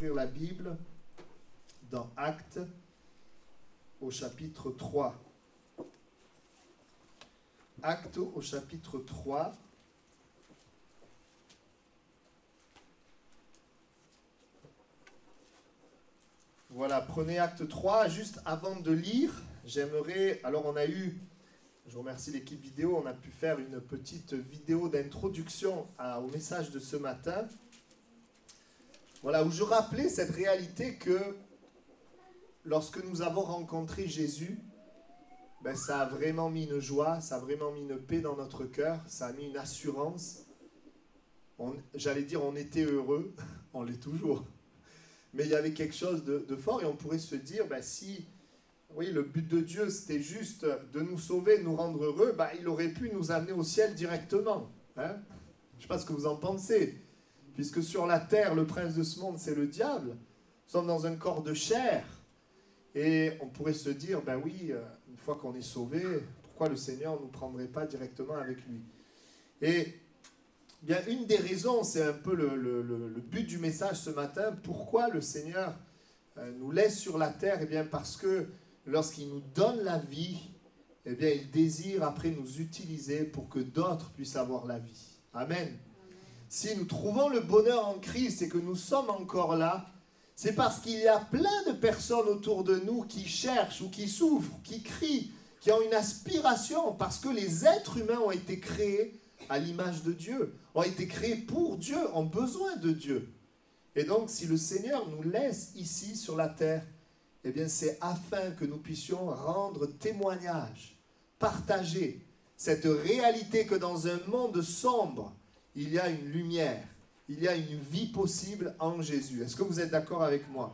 ouvrir la Bible dans Actes au chapitre 3. Actes au chapitre 3. Voilà, prenez Acte 3. Juste avant de lire, j'aimerais... Alors on a eu, je remercie l'équipe vidéo, on a pu faire une petite vidéo d'introduction au message de ce matin. Voilà, où je rappelais cette réalité que lorsque nous avons rencontré Jésus, ben, ça a vraiment mis une joie, ça a vraiment mis une paix dans notre cœur, ça a mis une assurance. J'allais dire on était heureux, on l'est toujours. Mais il y avait quelque chose de fort et on pourrait se dire, ben, si oui, le but de Dieu c'était juste de nous sauver, de nous rendre heureux, ben, il aurait pu nous amener au ciel directement. Hein? Je ne sais pas ce que vous en pensez. Puisque sur la terre, le prince de ce monde, c'est le diable. Nous sommes dans un corps de chair. Et on pourrait se dire, ben oui, une fois qu'on est sauvé, pourquoi le Seigneur ne nous prendrait pas directement avec lui? Et bien, une des raisons, c'est un peu le but du message ce matin, pourquoi le Seigneur nous laisse sur la terre? Eh bien, parce que lorsqu'il nous donne la vie, eh bien, il désire après nous utiliser pour que d'autres puissent avoir la vie. Amen. Si nous trouvons le bonheur en Christ et que nous sommes encore là, c'est parce qu'il y a plein de personnes autour de nous qui cherchent ou qui souffrent, qui crient, qui ont une aspiration, parce que les êtres humains ont été créés à l'image de Dieu, ont été créés pour Dieu, ont besoin de Dieu. Et donc, si le Seigneur nous laisse ici sur la terre, eh bien, c'est afin que nous puissions rendre témoignage, partager cette réalité que dans un monde sombre, il y a une lumière, il y a une vie possible en Jésus. Est-ce que vous êtes d'accord avec moi?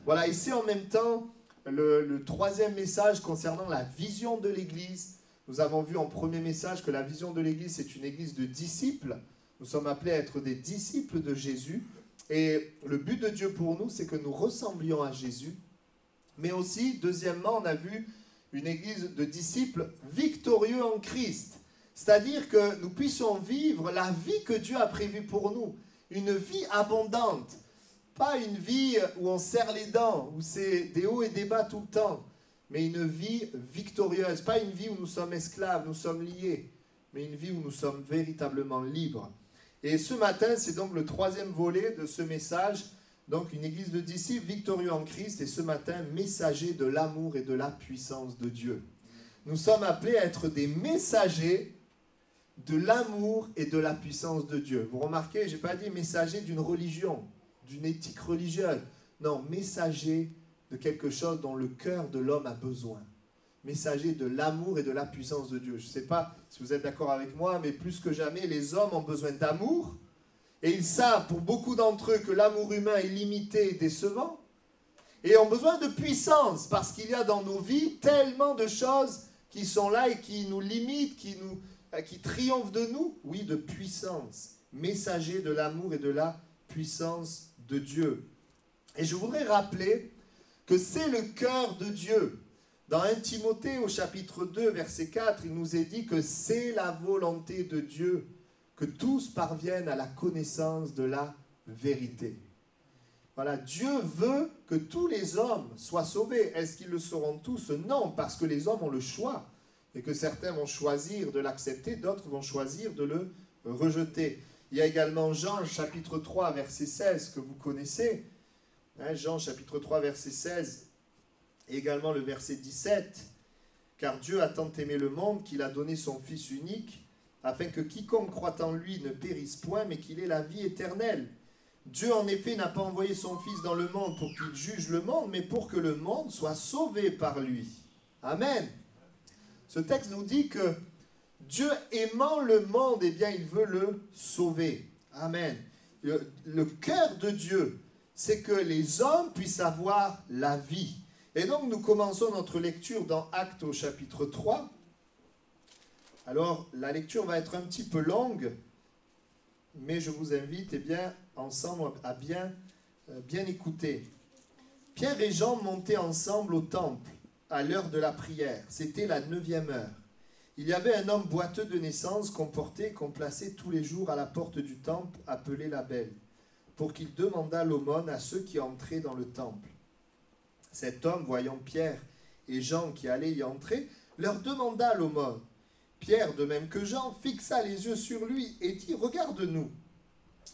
Voilà, et c'est en même temps le troisième message concernant la vision de l'Église. Nous avons vu en premier message que la vision de l'Église, c'est une Église de disciples. Nous sommes appelés à être des disciples de Jésus. Et le but de Dieu pour nous, c'est que nous ressemblions à Jésus. Mais aussi, deuxièmement, on a vu une Église de disciples victorieux en Christ. C'est-à-dire que nous puissions vivre la vie que Dieu a prévue pour nous. Une vie abondante. Pas une vie où on serre les dents, où c'est des hauts et des bas tout le temps. Mais une vie victorieuse. Pas une vie où nous sommes esclaves, nous sommes liés. Mais une vie où nous sommes véritablement libres. Et ce matin, c'est donc le troisième volet de ce message. Donc une église de disciples victorieux en Christ. Et ce matin, messager de l'amour et de la puissance de Dieu. Nous sommes appelés à être des messagers de l'amour et de la puissance de Dieu. Vous remarquez, je n'ai pas dit messager d'une religion, d'une éthique religieuse. Non, messager de quelque chose dont le cœur de l'homme a besoin. Messager de l'amour et de la puissance de Dieu. Je ne sais pas si vous êtes d'accord avec moi, mais plus que jamais, les hommes ont besoin d'amour. Et ils savent, pour beaucoup d'entre eux, que l'amour humain est limité et décevant. Et ont besoin de puissance, parce qu'il y a dans nos vies tellement de choses qui sont là et qui nous limitent, qui triomphe de nous, oui, de puissance, messager de l'amour et de la puissance de Dieu. Et je voudrais rappeler que c'est le cœur de Dieu. Dans 1 Timothée au chapitre 2, verset 4, il nous est dit que c'est la volonté de Dieu que tous parviennent à la connaissance de la vérité. Voilà, Dieu veut que tous les hommes soient sauvés. Est-ce qu'ils le seront tous? Non, parce que les hommes ont le choix. Et que certains vont choisir de l'accepter, d'autres vont choisir de le rejeter. Il y a également Jean, chapitre 3, verset 16, que vous connaissez. Hein, Jean, chapitre 3, verset 16, et également le verset 17. « Car Dieu a tant aimé le monde qu'il a donné son Fils unique, afin que quiconque croit en lui ne périsse point, mais qu'il ait la vie éternelle. Dieu, en effet, n'a pas envoyé son Fils dans le monde pour qu'il juge le monde, mais pour que le monde soit sauvé par lui. » Amen. Ce texte nous dit que Dieu aimant le monde, eh bien, il veut le sauver. Amen. Le cœur de Dieu, c'est que les hommes puissent avoir la vie. Et donc, nous commençons notre lecture dans Actes au chapitre 3. Alors, la lecture va être un petit peu longue, mais je vous invite, eh bien, ensemble à bien écouter. Pierre et Jean montaient ensemble au temple à l'heure de la prière. C'était la 9e heure. Il y avait un homme boiteux de naissance qu'on portait et qu'on plaçait tous les jours à la porte du temple, appelé la Belle. pour qu'il demandât l'aumône à ceux qui entraient dans le temple. Cet homme, voyant Pierre et Jean qui allaient y entrer, leur demanda l'aumône. Pierre, de même que Jean, fixa les yeux sur lui et dit « Regarde-nous ».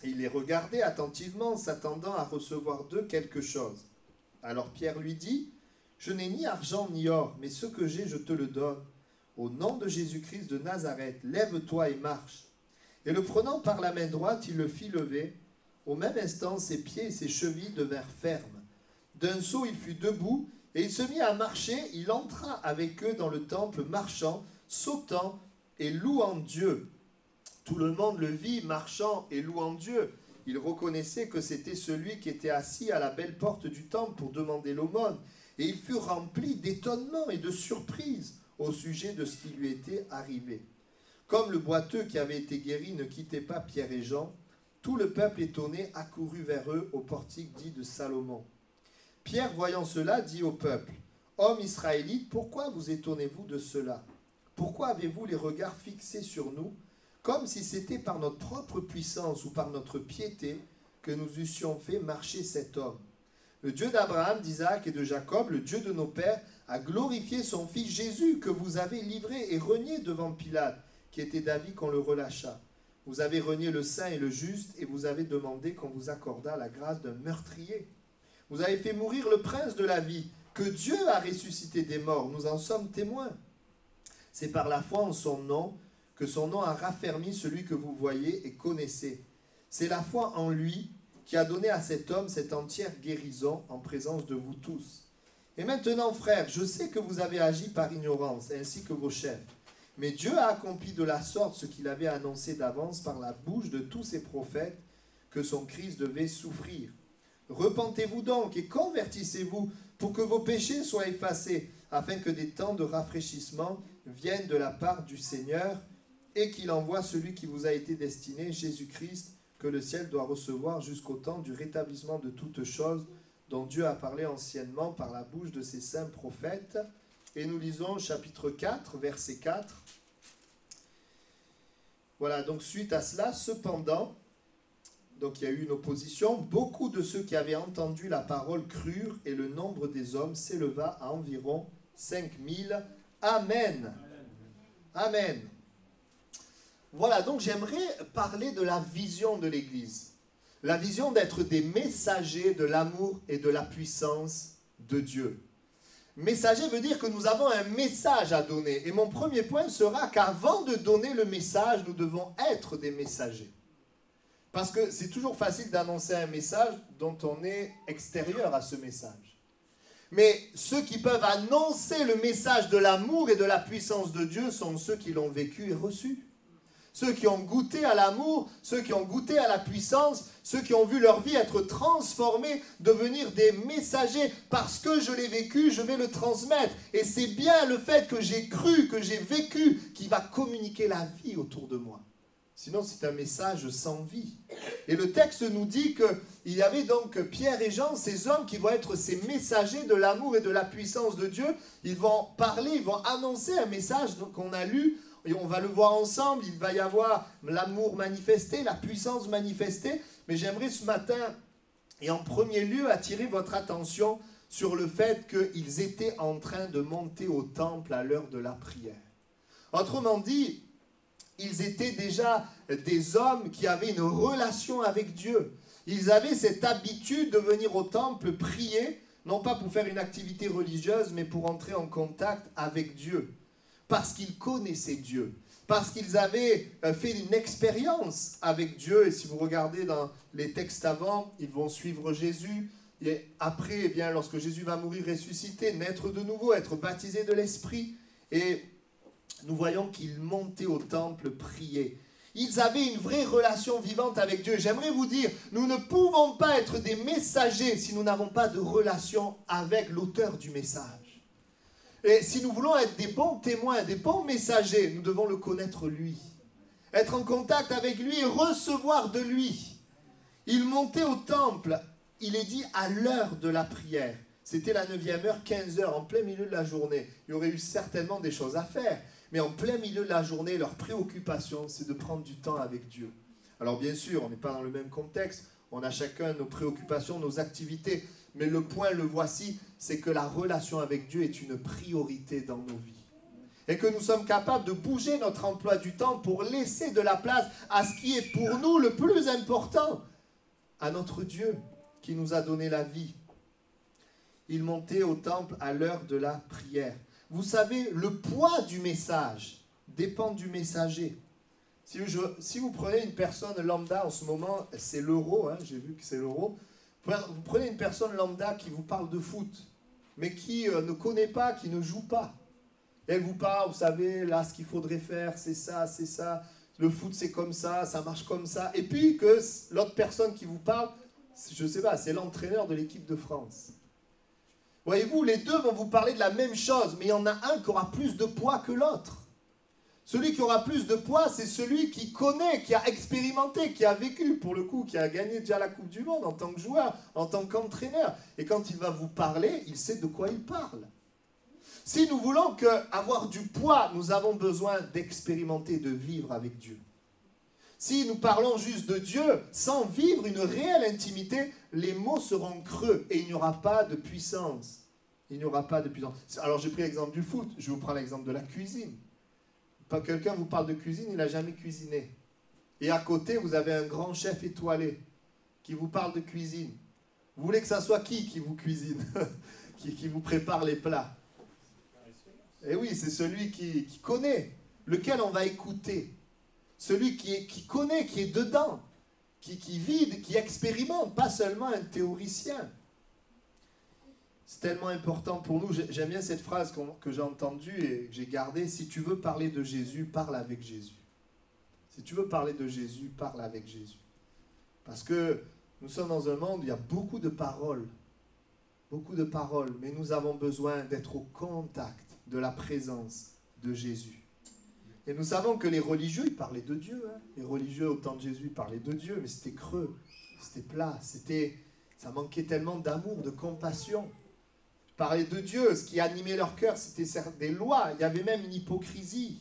Et il les regardait attentivement, s'attendant à recevoir d'eux quelque chose. Alors Pierre lui dit « Je n'ai ni argent ni or, mais ce que j'ai, je te le donne. Au nom de Jésus-Christ de Nazareth, lève-toi et marche. » Et le prenant par la main droite, il le fit lever. Au même instant, ses pieds et ses chevilles devinrent fermes. D'un saut, il fut debout, et il se mit à marcher. Il entra avec eux dans le temple, marchant, sautant et louant Dieu. Tout le monde le vit, marchant et louant Dieu. Il reconnaissait que c'était celui qui était assis à la belle porte du temple pour demander l'aumône. Et il fut rempli d'étonnement et de surprise au sujet de ce qui lui était arrivé. Comme le boiteux qui avait été guéri ne quittait pas Pierre et Jean, tout le peuple étonné accourut vers eux au portique dit de Salomon. Pierre, voyant cela, dit au peuple, « Hommes israélites, pourquoi vous étonnez-vous de cela? Pourquoi avez-vous les regards fixés sur nous, comme si c'était par notre propre puissance ou par notre piété que nous eussions fait marcher cet homme? Le Dieu d'Abraham, d'Isaac et de Jacob, le Dieu de nos pères, a glorifié son fils Jésus, que vous avez livré et renié devant Pilate, qui était d'avis qu'on le relâchât. Vous avez renié le saint et le juste, et vous avez demandé qu'on vous accordât la grâce d'un meurtrier. Vous avez fait mourir le prince de la vie, que Dieu a ressuscité des morts. Nous en sommes témoins. C'est par la foi en son nom que son nom a raffermi celui que vous voyez et connaissez. C'est la foi en lui qui a donné à cet homme cette entière guérison en présence de vous tous. Et maintenant, frères, je sais que vous avez agi par ignorance, ainsi que vos chefs. Mais Dieu a accompli de la sorte ce qu'il avait annoncé d'avance par la bouche de tous ses prophètes, que son Christ devait souffrir. Repentez-vous donc et convertissez-vous pour que vos péchés soient effacés, afin que des temps de rafraîchissement viennent de la part du Seigneur et qu'il envoie celui qui vous a été destiné, Jésus-Christ, que le ciel doit recevoir jusqu'au temps du rétablissement de toutes choses dont Dieu a parlé anciennement par la bouche de ses saints prophètes. Et nous lisons chapitre 4, verset 4. Voilà, donc suite à cela, cependant, donc il y a eu une opposition, beaucoup de ceux qui avaient entendu la parole crurent et le nombre des hommes s'éleva à environ 5000. Amen. Amen. Voilà, donc j'aimerais parler de la vision de l'Église. La vision d'être des messagers de l'amour et de la puissance de Dieu. Messager veut dire que nous avons un message à donner. Et mon premier point sera qu'avant de donner le message, nous devons être des messagers. Parce que c'est toujours facile d'annoncer un message dont on est extérieur à ce message. Mais ceux qui peuvent annoncer le message de l'amour et de la puissance de Dieu sont ceux qui l'ont vécu et reçu. Ceux qui ont goûté à l'amour, ceux qui ont goûté à la puissance, ceux qui ont vu leur vie être transformée, devenir des messagers. Parce que je l'ai vécu, je vais le transmettre. Et c'est bien le fait que j'ai cru, que j'ai vécu, qui va communiquer la vie autour de moi. Sinon, c'est un message sans vie. Et le texte nous dit qu'il y avait donc Pierre et Jean, ces hommes qui vont être ces messagers de l'amour et de la puissance de Dieu. Ils vont parler, ils vont annoncer un message qu'on a lu. Et on va le voir ensemble, il va y avoir l'amour manifesté, la puissance manifestée. Mais j'aimerais ce matin, et en premier lieu, attirer votre attention sur le fait qu'ils étaient en train de monter au temple à l'heure de la prière. Autrement dit, ils étaient déjà des hommes qui avaient une relation avec Dieu. Ils avaient cette habitude de venir au temple prier, non pas pour faire une activité religieuse, mais pour entrer en contact avec Dieu. Parce qu'ils connaissaient Dieu, parce qu'ils avaient fait une expérience avec Dieu. Et si vous regardez dans les textes avant, ils vont suivre Jésus. Et après, eh bien, lorsque Jésus va mourir, ressusciter, naître de nouveau, être baptisé de l'Esprit. Et nous voyons qu'ils montaient au temple prier. Ils avaient une vraie relation vivante avec Dieu. J'aimerais vous dire, nous ne pouvons pas être des messagers si nous n'avons pas de relation avec l'auteur du message. Et si nous voulons être des bons témoins, des bons messagers, nous devons le connaître lui. Être en contact avec lui et recevoir de lui. Il montait au temple, il est dit à l'heure de la prière. C'était la 9e heure, 15 heures, en plein milieu de la journée. Il y aurait eu certainement des choses à faire. Mais en plein milieu de la journée, leur préoccupation, c'est de prendre du temps avec Dieu. Alors bien sûr, on n'est pas dans le même contexte. On a chacun nos préoccupations, nos activités. Mais le point, le voici, c'est que la relation avec Dieu est une priorité dans nos vies. Et que nous sommes capables de bouger notre emploi du temps pour laisser de la place à ce qui est pour nous le plus important, à notre Dieu qui nous a donné la vie. Il montait au temple à l'heure de la prière. Vous savez, le poids du message dépend du messager. Si vous prenez une personne lambda en ce moment, c'est l'euro, hein, j'ai vu que c'est l'euro. Vous prenez une personne lambda qui vous parle de foot, mais qui ne connaît pas, qui ne joue pas. Elle vous parle, vous savez, là, ce qu'il faudrait faire, c'est ça, le foot, c'est comme ça marche comme ça. Et puis que l'autre personne qui vous parle, je ne sais pas, c'est l'entraîneur de l'équipe de France. Voyez-vous, les deux vont vous parler de la même chose, mais il y en a un qui aura plus de poids que l'autre. Celui qui aura plus de poids, c'est celui qui connaît, qui a expérimenté, qui a vécu, pour le coup, qui a gagné déjà la Coupe du Monde en tant que joueur, en tant qu'entraîneur. Et quand il va vous parler, il sait de quoi il parle. Si nous voulons avoir du poids, nous avons besoin d'expérimenter, de vivre avec Dieu. Si nous parlons juste de Dieu, sans vivre une réelle intimité, les mots seront creux et il n'y aura pas de puissance. Il n'y aura pas de puissance. Alors j'ai pris l'exemple du foot, je vous prends l'exemple de la cuisine. Quand quelqu'un vous parle de cuisine, il n'a jamais cuisiné. Et à côté, vous avez un grand chef étoilé qui vous parle de cuisine. Vous voulez que ça soit qui vous cuisine, qui vous prépare les plats? Et oui, c'est celui qui connaît, lequel on va écouter. Celui qui connaît, qui est dedans, qui vit, qui expérimente, pas seulement un théoricien. C'est tellement important pour nous. J'aime bien cette phrase que j'ai entendue et que j'ai gardée. Si tu veux parler de Jésus, parle avec Jésus. Si tu veux parler de Jésus, parle avec Jésus. Parce que nous sommes dans un monde où il y a beaucoup de paroles, mais nous avons besoin d'être au contact de la présence de Jésus. Et nous savons que les religieux, ils parlaient de Dieu. Hein. Les religieux au temps de Jésus parlaient de Dieu, mais c'était creux, c'était plat, ça manquait tellement d'amour, de compassion. Ils parlaient de Dieu, ce qui animait leur cœur, c'était des lois, il y avait même une hypocrisie.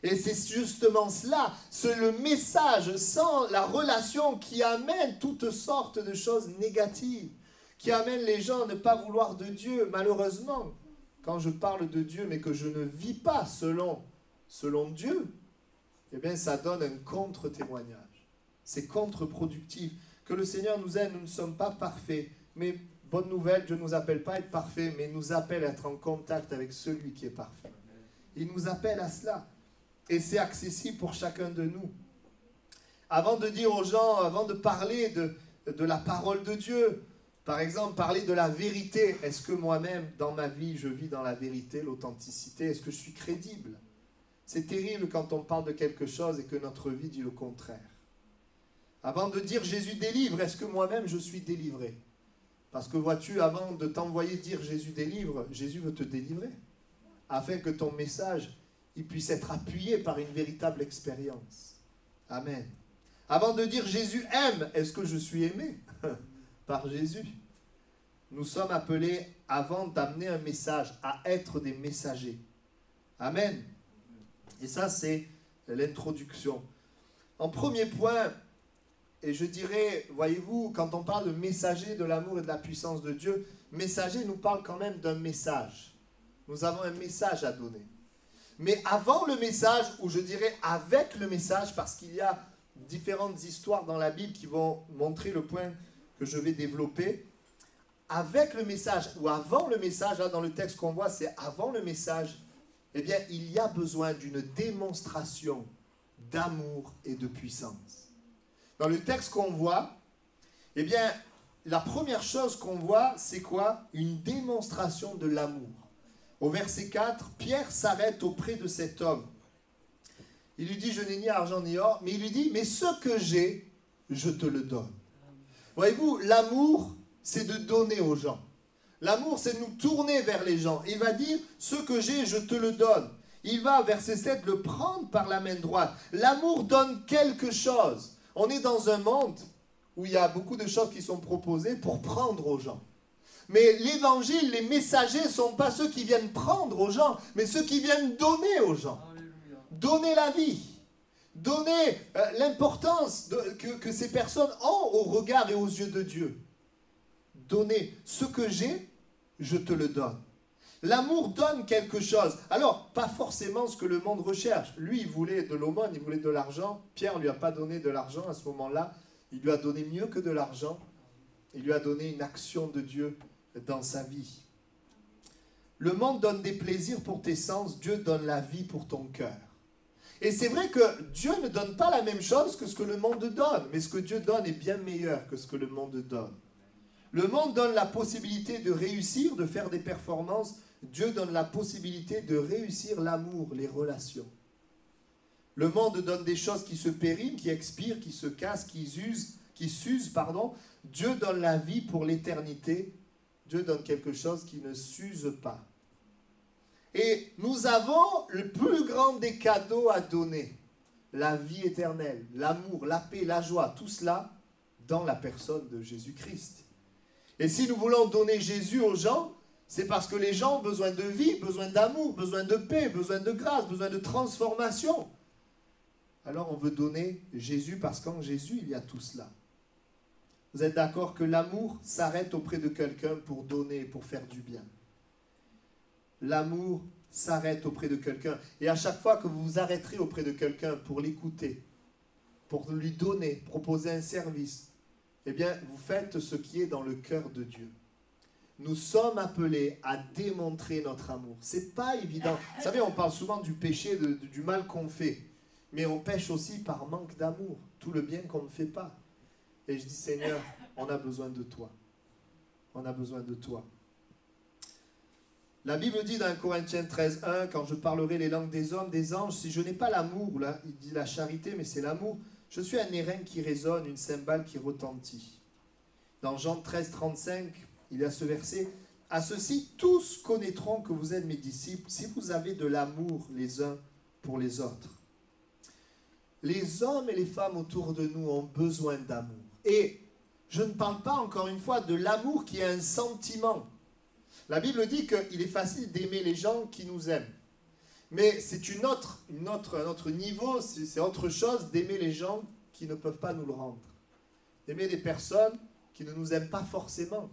Et c'est justement cela, c'est le message sans la relation qui amène toutes sortes de choses négatives, qui amène les gens à ne pas vouloir de Dieu. Malheureusement, quand je parle de Dieu, mais que je ne vis pas selon Dieu, eh bien ça donne un contre-témoignage. C'est contre-productif. Que le Seigneur nous aide, nous ne sommes pas parfaits, mais bonne nouvelle, Dieu ne nous appelle pas à être parfaits, mais il nous appelle à être en contact avec celui qui est parfait. Il nous appelle à cela. Et c'est accessible pour chacun de nous. Avant de dire aux gens, avant de parler de la parole de Dieu, par exemple, parler de la vérité, est-ce que moi-même, dans ma vie, je vis dans la vérité, l'authenticité? Est-ce que je suis crédible? C'est terrible quand on parle de quelque chose et que notre vie dit le contraire. Avant de dire Jésus délivre, est-ce que moi-même je suis délivré? Parce que vois-tu, avant de t'envoyer dire Jésus délivre, Jésus veut te délivrer, afin que ton message il puisse être appuyé par une véritable expérience. Amen. Avant de dire Jésus aime, est-ce que je suis aimé par Jésus? Nous sommes appelés, avant d'amener un message, à être des messagers. Amen. Et ça, c'est l'introduction. En premier point, et je dirais, voyez-vous, quand on parle de messager, de l'amour et de la puissance de Dieu, messager nous parle quand même d'un message. Nous avons un message à donner. Mais avant le message, ou je dirais avec le message, parce qu'il y a différentes histoires dans la Bible qui vont montrer le point que je vais développer, avec le message, ou avant le message, là dans le texte qu'on voit, c'est avant le message, eh bien, il y a besoin d'une démonstration d'amour et de puissance. Dans le texte qu'on voit, eh bien, la première chose qu'on voit, c'est quoi? Une démonstration de l'amour. Au verset 4, Pierre s'arrête auprès de cet homme. Il lui dit, je n'ai ni argent ni or, mais il lui dit, mais ce que j'ai, je te le donne. Voyez-vous, l'amour, c'est de donner aux gens. L'amour, c'est de nous tourner vers les gens. Il va dire, ce que j'ai, je te le donne. Il va, verset 7, le prendre par la main droite. L'amour donne quelque chose. On est dans un monde où il y a beaucoup de choses qui sont proposées pour prendre aux gens. Mais l'évangile, les messagers ne sont pas ceux qui viennent prendre aux gens, mais ceux qui viennent donner aux gens. Alléluia. Donner la vie. Donner l'importance que ces personnes ont au regard et aux yeux de Dieu. Donner ce que j'ai, je te le donne. L'amour donne quelque chose. Alors, pas forcément ce que le monde recherche. Lui, il voulait de l'aumône, il voulait de l'argent. Pierre ne lui a pas donné de l'argent à ce moment-là. Il lui a donné mieux que de l'argent. Il lui a donné une action de Dieu dans sa vie. Le monde donne des plaisirs pour tes sens. Dieu donne la vie pour ton cœur. Et c'est vrai que Dieu ne donne pas la même chose que ce que le monde donne. Mais ce que Dieu donne est bien meilleur que ce que le monde donne. Le monde donne la possibilité de réussir, de faire des performances. Dieu donne la possibilité de réussir l'amour, les relations. Le monde donne des choses qui se périment, qui expirent, qui se cassent, qui s'usent. Dieu donne la vie pour l'éternité. Dieu donne quelque chose qui ne s'use pas. Et nous avons le plus grand des cadeaux à donner. La vie éternelle, l'amour, la paix, la joie, tout cela dans la personne de Jésus-Christ. Et si nous voulons donner Jésus aux gens, c'est parce que les gens ont besoin de vie, besoin d'amour, besoin de paix, besoin de grâce, besoin de transformation. Alors on veut donner Jésus parce qu'en Jésus, il y a tout cela. Vous êtes d'accord que l'amour s'arrête auprès de quelqu'un pour donner, pour faire du bien. L'amour s'arrête auprès de quelqu'un. Et à chaque fois que vous vous arrêterez auprès de quelqu'un pour l'écouter, pour lui donner, proposer un service, eh bien, vous faites ce qui est dans le cœur de Dieu. Nous sommes appelés à démontrer notre amour. C'est pas évident. Vous savez, on parle souvent du péché, du mal qu'on fait. Mais on pêche aussi par manque d'amour. Tout le bien qu'on ne fait pas. Et je dis, Seigneur, on a besoin de toi. On a besoin de toi. La Bible dit dans 1 Corinthiens 13:1, quand je parlerai les langues des hommes, des anges, si je n'ai pas l'amour, là, il dit la charité, mais c'est l'amour, je suis un airain qui résonne, une cymbale qui retentit. Dans Jean 13:35, il y a ce verset, à ceci, tous connaîtront que vous êtes mes disciples, si vous avez de l'amour les uns pour les autres. Les hommes et les femmes autour de nous ont besoin d'amour. Et je ne parle pas encore une fois de l'amour qui est un sentiment. La Bible dit qu'il est facile d'aimer les gens qui nous aiment. Mais c'est un autre niveau, c'est autre chose d'aimer les gens qui ne peuvent pas nous le rendre. D'aimer des personnes qui ne nous aiment pas forcément.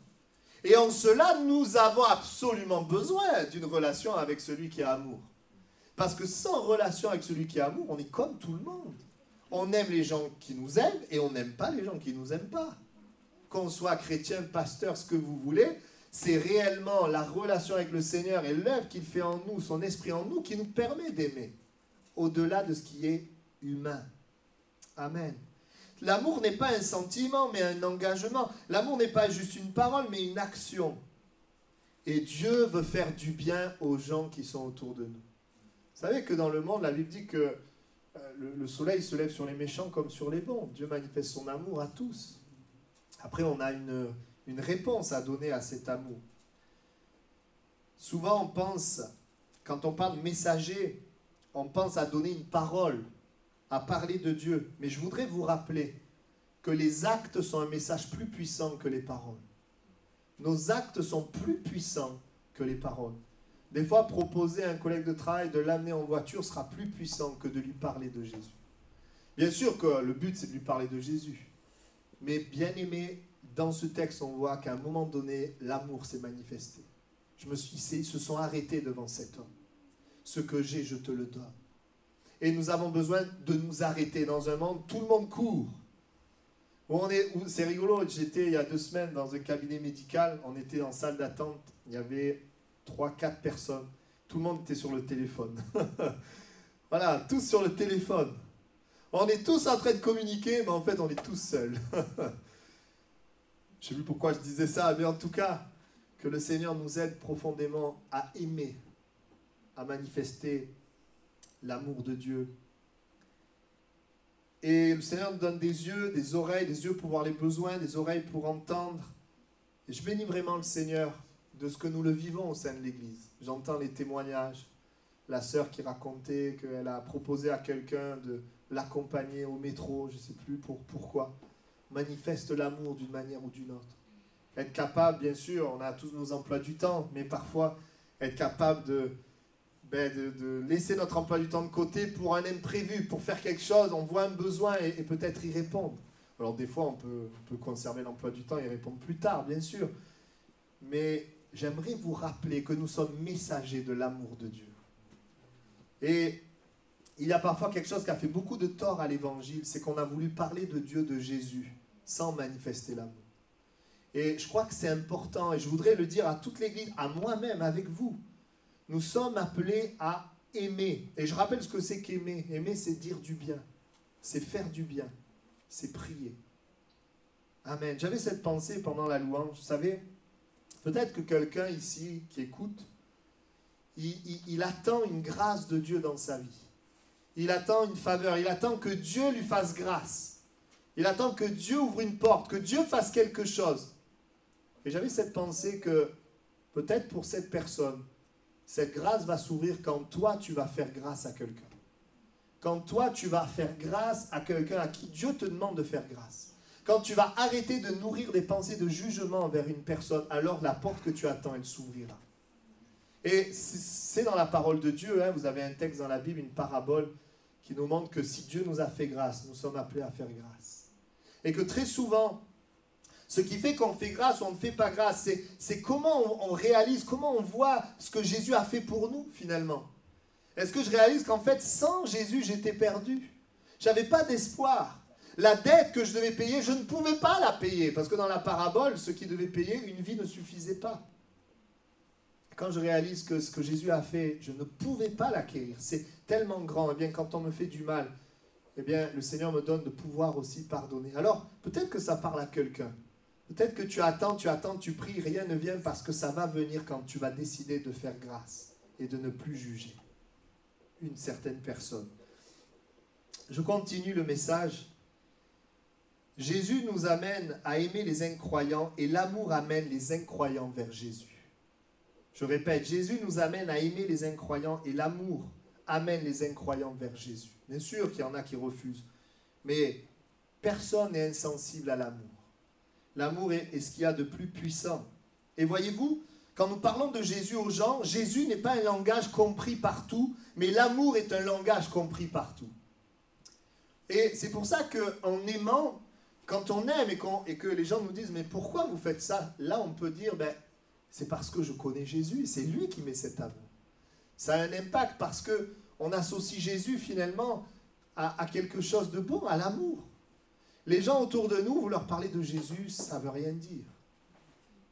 Et en cela, nous avons absolument besoin d'une relation avec celui qui a amour. Parce que sans relation avec celui qui a amour, on est comme tout le monde. On aime les gens qui nous aiment et on n'aime pas les gens qui ne nous aiment pas. Qu'on soit chrétien, pasteur, ce que vous voulez, c'est réellement la relation avec le Seigneur et l'œuvre qu'il fait en nous, son esprit en nous, qui nous permet d'aimer, au-delà de ce qui est humain. Amen. L'amour n'est pas un sentiment, mais un engagement. L'amour n'est pas juste une parole, mais une action. Et Dieu veut faire du bien aux gens qui sont autour de nous. Vous savez que dans le monde, la Bible dit que le soleil se lève sur les méchants comme sur les bons. Dieu manifeste son amour à tous. Après, on a une réponse à donner à cet amour. Souvent, on pense, quand on parle messager, on pense à donner une parole, à parler de Dieu. Mais je voudrais vous rappeler que les actes sont un message plus puissant que les paroles. Nos actes sont plus puissants que les paroles. Des fois, proposer à un collègue de travail de l'amener en voiture sera plus puissant que de lui parler de Jésus. Bien sûr que le but, c'est de lui parler de Jésus. Mais bien aimé, dans ce texte, on voit qu'à un moment donné, l'amour s'est manifesté. Ils se sont arrêtés devant cet homme. Ce que j'ai, je te le donne. Et nous avons besoin de nous arrêter dans un monde, tout le monde court. C'est rigolo, j'étais il y a 2 semaines dans un cabinet médical, on était en salle d'attente, il y avait 3-4 personnes, tout le monde était sur le téléphone. Voilà, tous sur le téléphone. On est tous en train de communiquer, mais en fait on est tous seuls. Je ne sais plus pourquoi je disais ça, mais en tout cas, que le Seigneur nous aide profondément à aimer, à manifester l'amour de Dieu. Et le Seigneur nous donne des yeux, des oreilles, des yeux pour voir les besoins, des oreilles pour entendre. Et je bénis vraiment le Seigneur de ce que nous le vivons au sein de l'Église. J'entends les témoignages. La sœur qui racontait qu'elle a proposé à quelqu'un de l'accompagner au métro, je ne sais plus pourquoi. Manifeste l'amour d'une manière ou d'une autre. Être capable, bien sûr, on a tous nos emplois du temps, mais parfois être capable de laisser notre emploi du temps de côté pour un imprévu, pour faire quelque chose, on voit un besoin et peut-être y répondre. Alors des fois, on peut conserver l'emploi du temps et y répondre plus tard, bien sûr. Mais j'aimerais vous rappeler que nous sommes messagers de l'amour de Dieu. Et il y a parfois quelque chose qui a fait beaucoup de tort à l'évangile, c'est qu'on a voulu parler de Dieu, de Jésus, sans manifester l'amour. Et je crois que c'est important, et je voudrais le dire à toute l'Église, à moi-même, avec vous. Nous sommes appelés à aimer. Et je rappelle ce que c'est qu'aimer. Aimer, c'est dire du bien. C'est faire du bien. C'est prier. Amen. J'avais cette pensée pendant la louange. Vous savez, peut-être que quelqu'un ici qui écoute, il attend une grâce de Dieu dans sa vie. Il attend une faveur. Il attend que Dieu lui fasse grâce. Il attend que Dieu ouvre une porte, que Dieu fasse quelque chose. Et j'avais cette pensée que peut-être pour cette personne, cette grâce va s'ouvrir quand toi, tu vas faire grâce à quelqu'un. Quand toi, tu vas faire grâce à quelqu'un à qui Dieu te demande de faire grâce. Quand tu vas arrêter de nourrir des pensées de jugement envers une personne, alors la porte que tu attends, elle s'ouvrira. Et c'est dans la parole de Dieu, hein, vous avez un texte dans la Bible, une parabole, qui nous montre que si Dieu nous a fait grâce, nous sommes appelés à faire grâce. Et que très souvent, ce qui fait qu'on fait grâce ou on ne fait pas grâce, c'est comment on réalise, comment on voit ce que Jésus a fait pour nous finalement. Est-ce que je réalise qu'en fait, sans Jésus, j'étais perdu? Je n'avais pas d'espoir. La dette que je devais payer, je ne pouvais pas la payer. Parce que dans la parabole, ceux qui devaient payer, une vie ne suffisait pas. Quand je réalise que ce que Jésus a fait, je ne pouvais pas l'acquérir. C'est tellement grand. Eh bien, quand on me fait du mal, eh bien, le Seigneur me donne de pouvoir aussi pardonner. Alors, peut-être que ça parle à quelqu'un. Peut-être que tu attends, tu pries, rien ne vient parce que ça va venir quand tu vas décider de faire grâce et de ne plus juger une certaine personne. Je continue le message. Jésus nous amène à aimer les incroyants et l'amour amène les incroyants vers Jésus. Je répète, Jésus nous amène à aimer les incroyants et l'amour amène les incroyants vers Jésus. Bien sûr qu'il y en a qui refusent, mais personne n'est insensible à l'amour. L'amour est ce qu'il y a de plus puissant. Et voyez-vous, quand nous parlons de Jésus aux gens, Jésus n'est pas un langage compris partout, mais l'amour est un langage compris partout. Et c'est pour ça qu'en aimant, quand on aime et que les gens nous disent « Mais pourquoi vous faites ça ?» Là, on peut dire « C'est parce que je connais Jésus, c'est lui qui met cet amour. » Ça a un impact parce qu'on associe Jésus finalement à quelque chose de bon, à l'amour. Les gens autour de nous, vous leur parlez de Jésus, ça ne veut rien dire.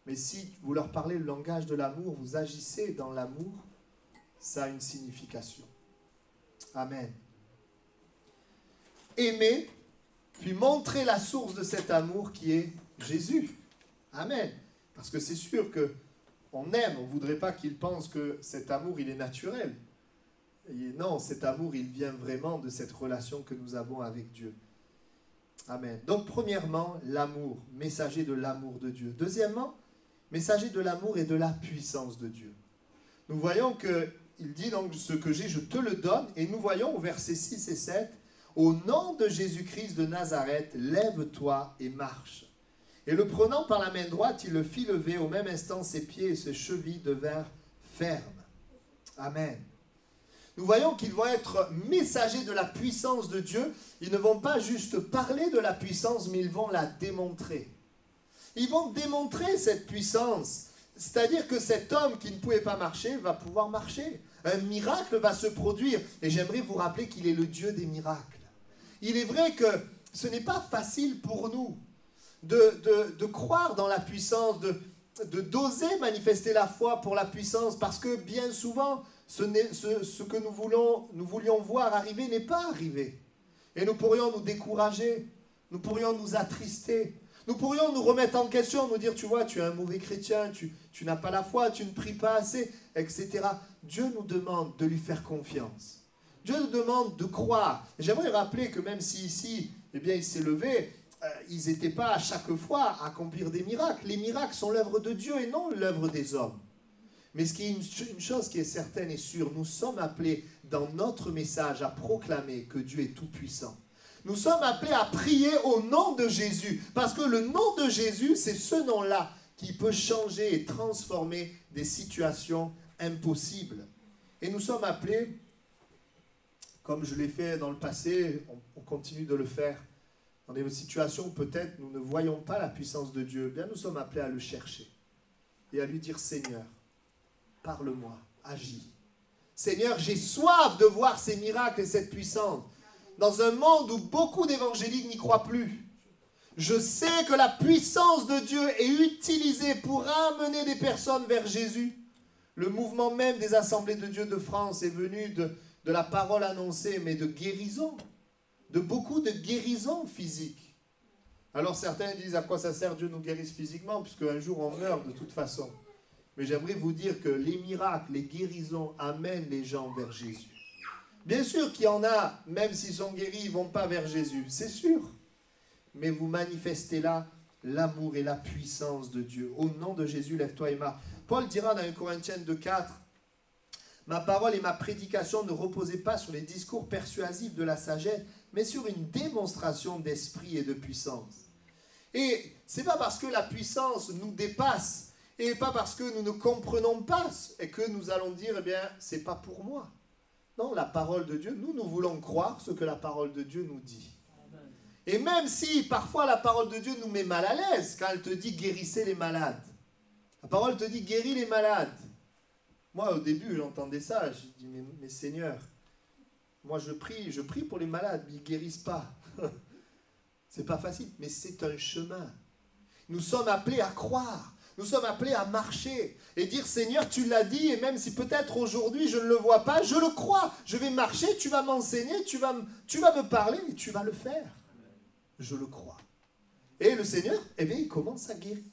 Mais si vous leur parlez le langage de l'amour, vous agissez dans l'amour, ça a une signification. Amen. Aimer, puis montrer la source de cet amour qui est Jésus. Amen. Parce que c'est sûr qu'on aime, on ne voudrait pas qu'ils pensent que cet amour, il est naturel. Et non, cet amour, il vient vraiment de cette relation que nous avons avec Dieu. Amen. Donc, premièrement, l'amour, messager de l'amour de Dieu. Deuxièmement, messager de l'amour et de la puissance de Dieu. Nous voyons qu'il dit donc, ce que j'ai, je te le donne. Et nous voyons au verset 6 et 7, au nom de Jésus-Christ de Nazareth, lève-toi et marche. Et le prenant par la main droite, il le fit lever. Au même instant, ses pieds et ses chevilles devinrent fermes. Amen. Nous voyons qu'ils vont être messagers de la puissance de Dieu. Ils ne vont pas juste parler de la puissance, mais ils vont la démontrer. Ils vont démontrer cette puissance. C'est-à-dire que cet homme qui ne pouvait pas marcher va pouvoir marcher. Un miracle va se produire. Et j'aimerais vous rappeler qu'il est le Dieu des miracles. Il est vrai que ce n'est pas facile pour nous de croire dans la puissance, d'oser manifester la foi pour la puissance, parce que bien souvent, ce que nous voulions voir arriver n'est pas arrivé. Et nous pourrions nous décourager, nous pourrions nous attrister, nous pourrions nous remettre en question, nous dire, tu vois, tu es un mauvais chrétien, tu n'as pas la foi, tu ne pries pas assez, etc. Dieu nous demande de lui faire confiance. Dieu nous demande de croire. J'aimerais rappeler que même si ici, eh bien, il s'est levé, ils n'étaient pas à chaque fois à accomplir des miracles. Les miracles sont l'œuvre de Dieu et non l'œuvre des hommes. Mais ce qui est une chose qui est certaine et sûre, nous sommes appelés dans notre message à proclamer que Dieu est tout-puissant. Nous sommes appelés à prier au nom de Jésus, parce que le nom de Jésus, c'est ce nom-là qui peut changer et transformer des situations impossibles. Et nous sommes appelés, comme je l'ai fait dans le passé, on continue de le faire, dans des situations où peut-être nous ne voyons pas la puissance de Dieu, bien nous sommes appelés à le chercher et à lui dire, Seigneur, parle-moi, agis. Seigneur, j'ai soif de voir ces miracles et cette puissance. Dans un monde où beaucoup d'évangéliques n'y croient plus, je sais que la puissance de Dieu est utilisée pour amener des personnes vers Jésus. Le mouvement même des Assemblées de Dieu de France est venu de la parole annoncée, mais de guérison, de beaucoup de guérisons physiques. Alors certains disent, à quoi ça sert Dieu nous guérisse physiquement, puisque un jour on meurt de toute façon. Mais j'aimerais vous dire que les miracles, les guérisons amènent les gens vers Jésus. Bien sûr qu'il y en a, même s'ils sont guéris, ils ne vont pas vers Jésus, c'est sûr. Mais vous manifestez là l'amour et la puissance de Dieu. Au nom de Jésus, lève-toi et marche. Paul dira dans 1 Corinthiens 2,4, « Ma parole et ma prédication ne reposaient pas sur les discours persuasifs de la sagesse, mais sur une démonstration d'esprit et de puissance. » Et ce n'est pas parce que la puissance nous dépasse, et pas parce que nous ne comprenons pas, et que nous allons dire, eh bien, c'est pas pour moi. Non, la parole de Dieu, nous voulons croire ce que la parole de Dieu nous dit. Et même si parfois la parole de Dieu nous met mal à l'aise, quand elle te dit guérissez les malades. La parole te dit guéris les malades. Moi au début j'entendais ça, je dis mais Seigneur, moi je prie pour les malades, mais ils ne guérissent pas. C'est pas facile, mais c'est un chemin. Nous sommes appelés à croire. Nous sommes appelés à marcher et dire Seigneur, tu l'as dit, et même si peut-être aujourd'hui je ne le vois pas, je le crois. Je vais marcher, tu vas m'enseigner, tu vas me parler et tu vas le faire. Je le crois. Et le Seigneur, eh bien, il commence à guérir.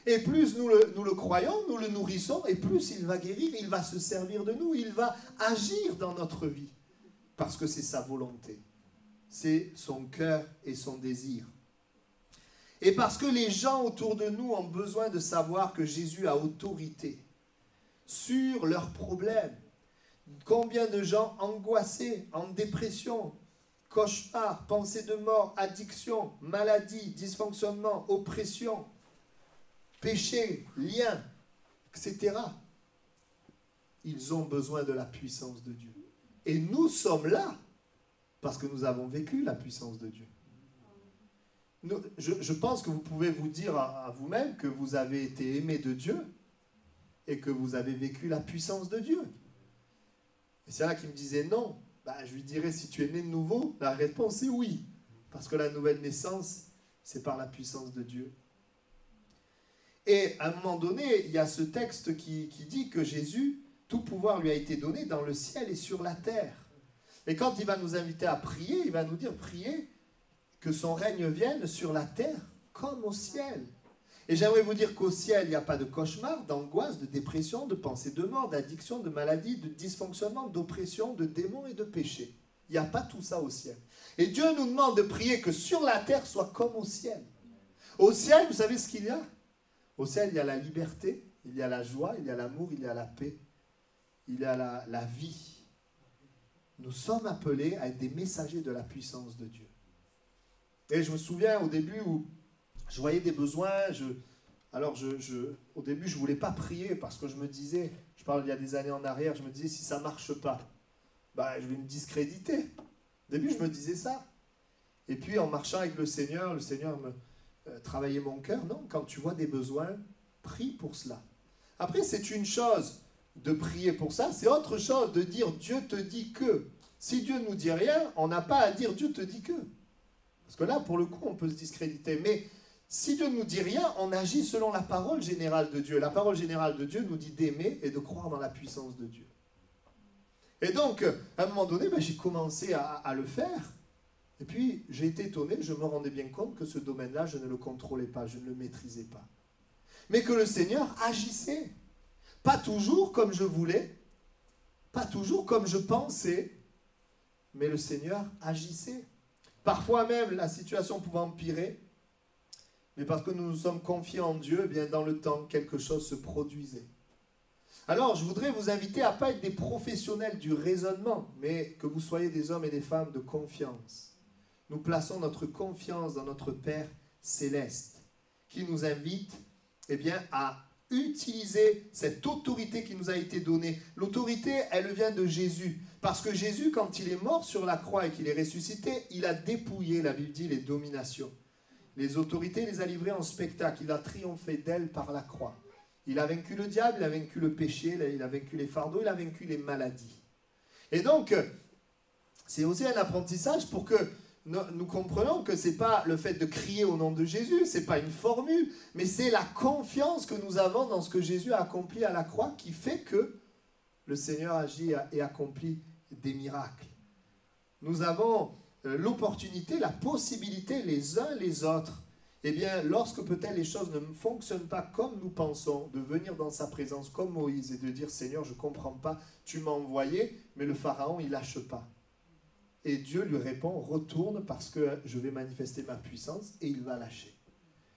Et plus nous le croyons, nous le nourrissons, et plus il va guérir, il va se servir de nous, il va agir dans notre vie. Parce que c'est sa volonté. C'est son cœur et son désir. Et parce que les gens autour de nous ont besoin de savoir que Jésus a autorité sur leurs problèmes. Combien de gens angoissés, en dépression, cauchemars, pensées de mort, addiction, maladie, dysfonctionnement, oppression, péché, lien, etc. Ils ont besoin de la puissance de Dieu. Et nous sommes là parce que nous avons vécu la puissance de Dieu. Je pense que vous pouvez vous dire à vous-même que vous avez été aimé de Dieu et que vous avez vécu la puissance de Dieu. Et c'est là qu'il me disait non. Je lui dirais, si tu es né de nouveau, la réponse est oui. Parce que la nouvelle naissance, c'est par la puissance de Dieu. Et à un moment donné, il y a ce texte qui dit que Jésus, tout pouvoir lui a été donné dans le ciel et sur la terre. Et quand il va nous inviter à prier, il va nous dire, priez que son règne vienne sur la terre comme au ciel. Et j'aimerais vous dire qu'au ciel, il n'y a pas de cauchemar, d'angoisse, de dépression, de pensée de mort, d'addiction, de maladie, de dysfonctionnement, d'oppression, de démons et de péché. Il n'y a pas tout ça au ciel. Et Dieu nous demande de prier que sur la terre soit comme au ciel. Au ciel, vous savez ce qu'il y a? Au ciel, il y a la liberté, il y a la joie, il y a l'amour, il y a la paix, il y a la vie. Nous sommes appelés à être des messagers de la puissance de Dieu. Et je me souviens au début où je voyais des besoins, au début je ne voulais pas prier parce que je me disais, je parle il y a des années en arrière, je me disais si ça ne marche pas, je vais me discréditer. Au début je me disais ça. Et puis en marchant avec le Seigneur me travaillait mon cœur. Non, quand tu vois des besoins, prie pour cela. Après c'est une chose de prier pour ça, c'est autre chose de dire Dieu te dit que. Si Dieu ne nous dit rien, on n'a pas à dire Dieu te dit que. Parce que là, pour le coup, on peut se discréditer. Mais si Dieu ne nous dit rien, on agit selon la parole générale de Dieu. La parole générale de Dieu nous dit d'aimer et de croire dans la puissance de Dieu. Et donc, à un moment donné, j'ai commencé à le faire. Et puis, j'ai été étonné, je me rendais bien compte que ce domaine-là, je ne le contrôlais pas, je ne le maîtrisais pas. Mais que le Seigneur agissait. Pas toujours comme je voulais, pas toujours comme je pensais, mais le Seigneur agissait. Parfois même, la situation pouvait empirer, mais parce que nous nous sommes confiés en Dieu, eh bien dans le temps, quelque chose se produisait. Alors, je voudrais vous inviter à ne pas être des professionnels du raisonnement, mais que vous soyez des hommes et des femmes de confiance. Nous plaçons notre confiance dans notre Père céleste, qui nous invite à utiliser cette autorité qui nous a été donnée. L'autorité, elle vient de Jésus. Parce que Jésus, quand il est mort sur la croix et qu'il est ressuscité, il a dépouillé, la Bible dit, les dominations. Les autorités, il les a livrées en spectacle. Il a triomphé d'elles par la croix. Il a vaincu le diable, il a vaincu le péché, il a vaincu les fardeaux, il a vaincu les maladies. Et donc, c'est aussi un apprentissage pour que nous comprenons que ce n'est pas le fait de crier au nom de Jésus, ce n'est pas une formule, mais c'est la confiance que nous avons dans ce que Jésus a accompli à la croix qui fait que le Seigneur agit et accomplit des miracles. Nous avons l'opportunité, la possibilité les uns les autres, eh bien, lorsque peut-être les choses ne fonctionnent pas comme nous pensons, de venir dans sa présence comme Moïse et de dire « Seigneur, je ne comprends pas, tu m'as envoyé, mais le Pharaon, il ne lâche pas. » Et Dieu lui répond, retourne parce que je vais manifester ma puissance et il va lâcher.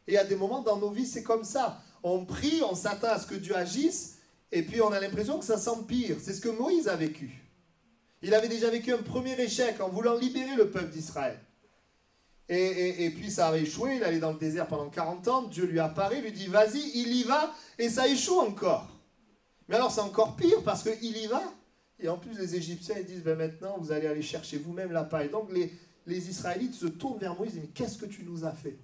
Et il y a des moments dans nos vies, c'est comme ça. On prie, on s'attend à ce que Dieu agisse et puis on a l'impression que ça s'empire. C'est ce que Moïse a vécu. Il avait déjà vécu un premier échec en voulant libérer le peuple d'Israël. Et puis ça avait échoué, il allait dans le désert pendant 40 ans, Dieu lui apparaît, lui dit vas-y, il y va et ça échoue encore. Mais alors c'est encore pire parce qu'il y va. Et en plus, les Égyptiens, ils disent, ben maintenant, vous allez aller chercher vous-même la paille. Donc, les Israélites se tournent vers Moïse et disent, mais qu'est-ce que tu nous as fait?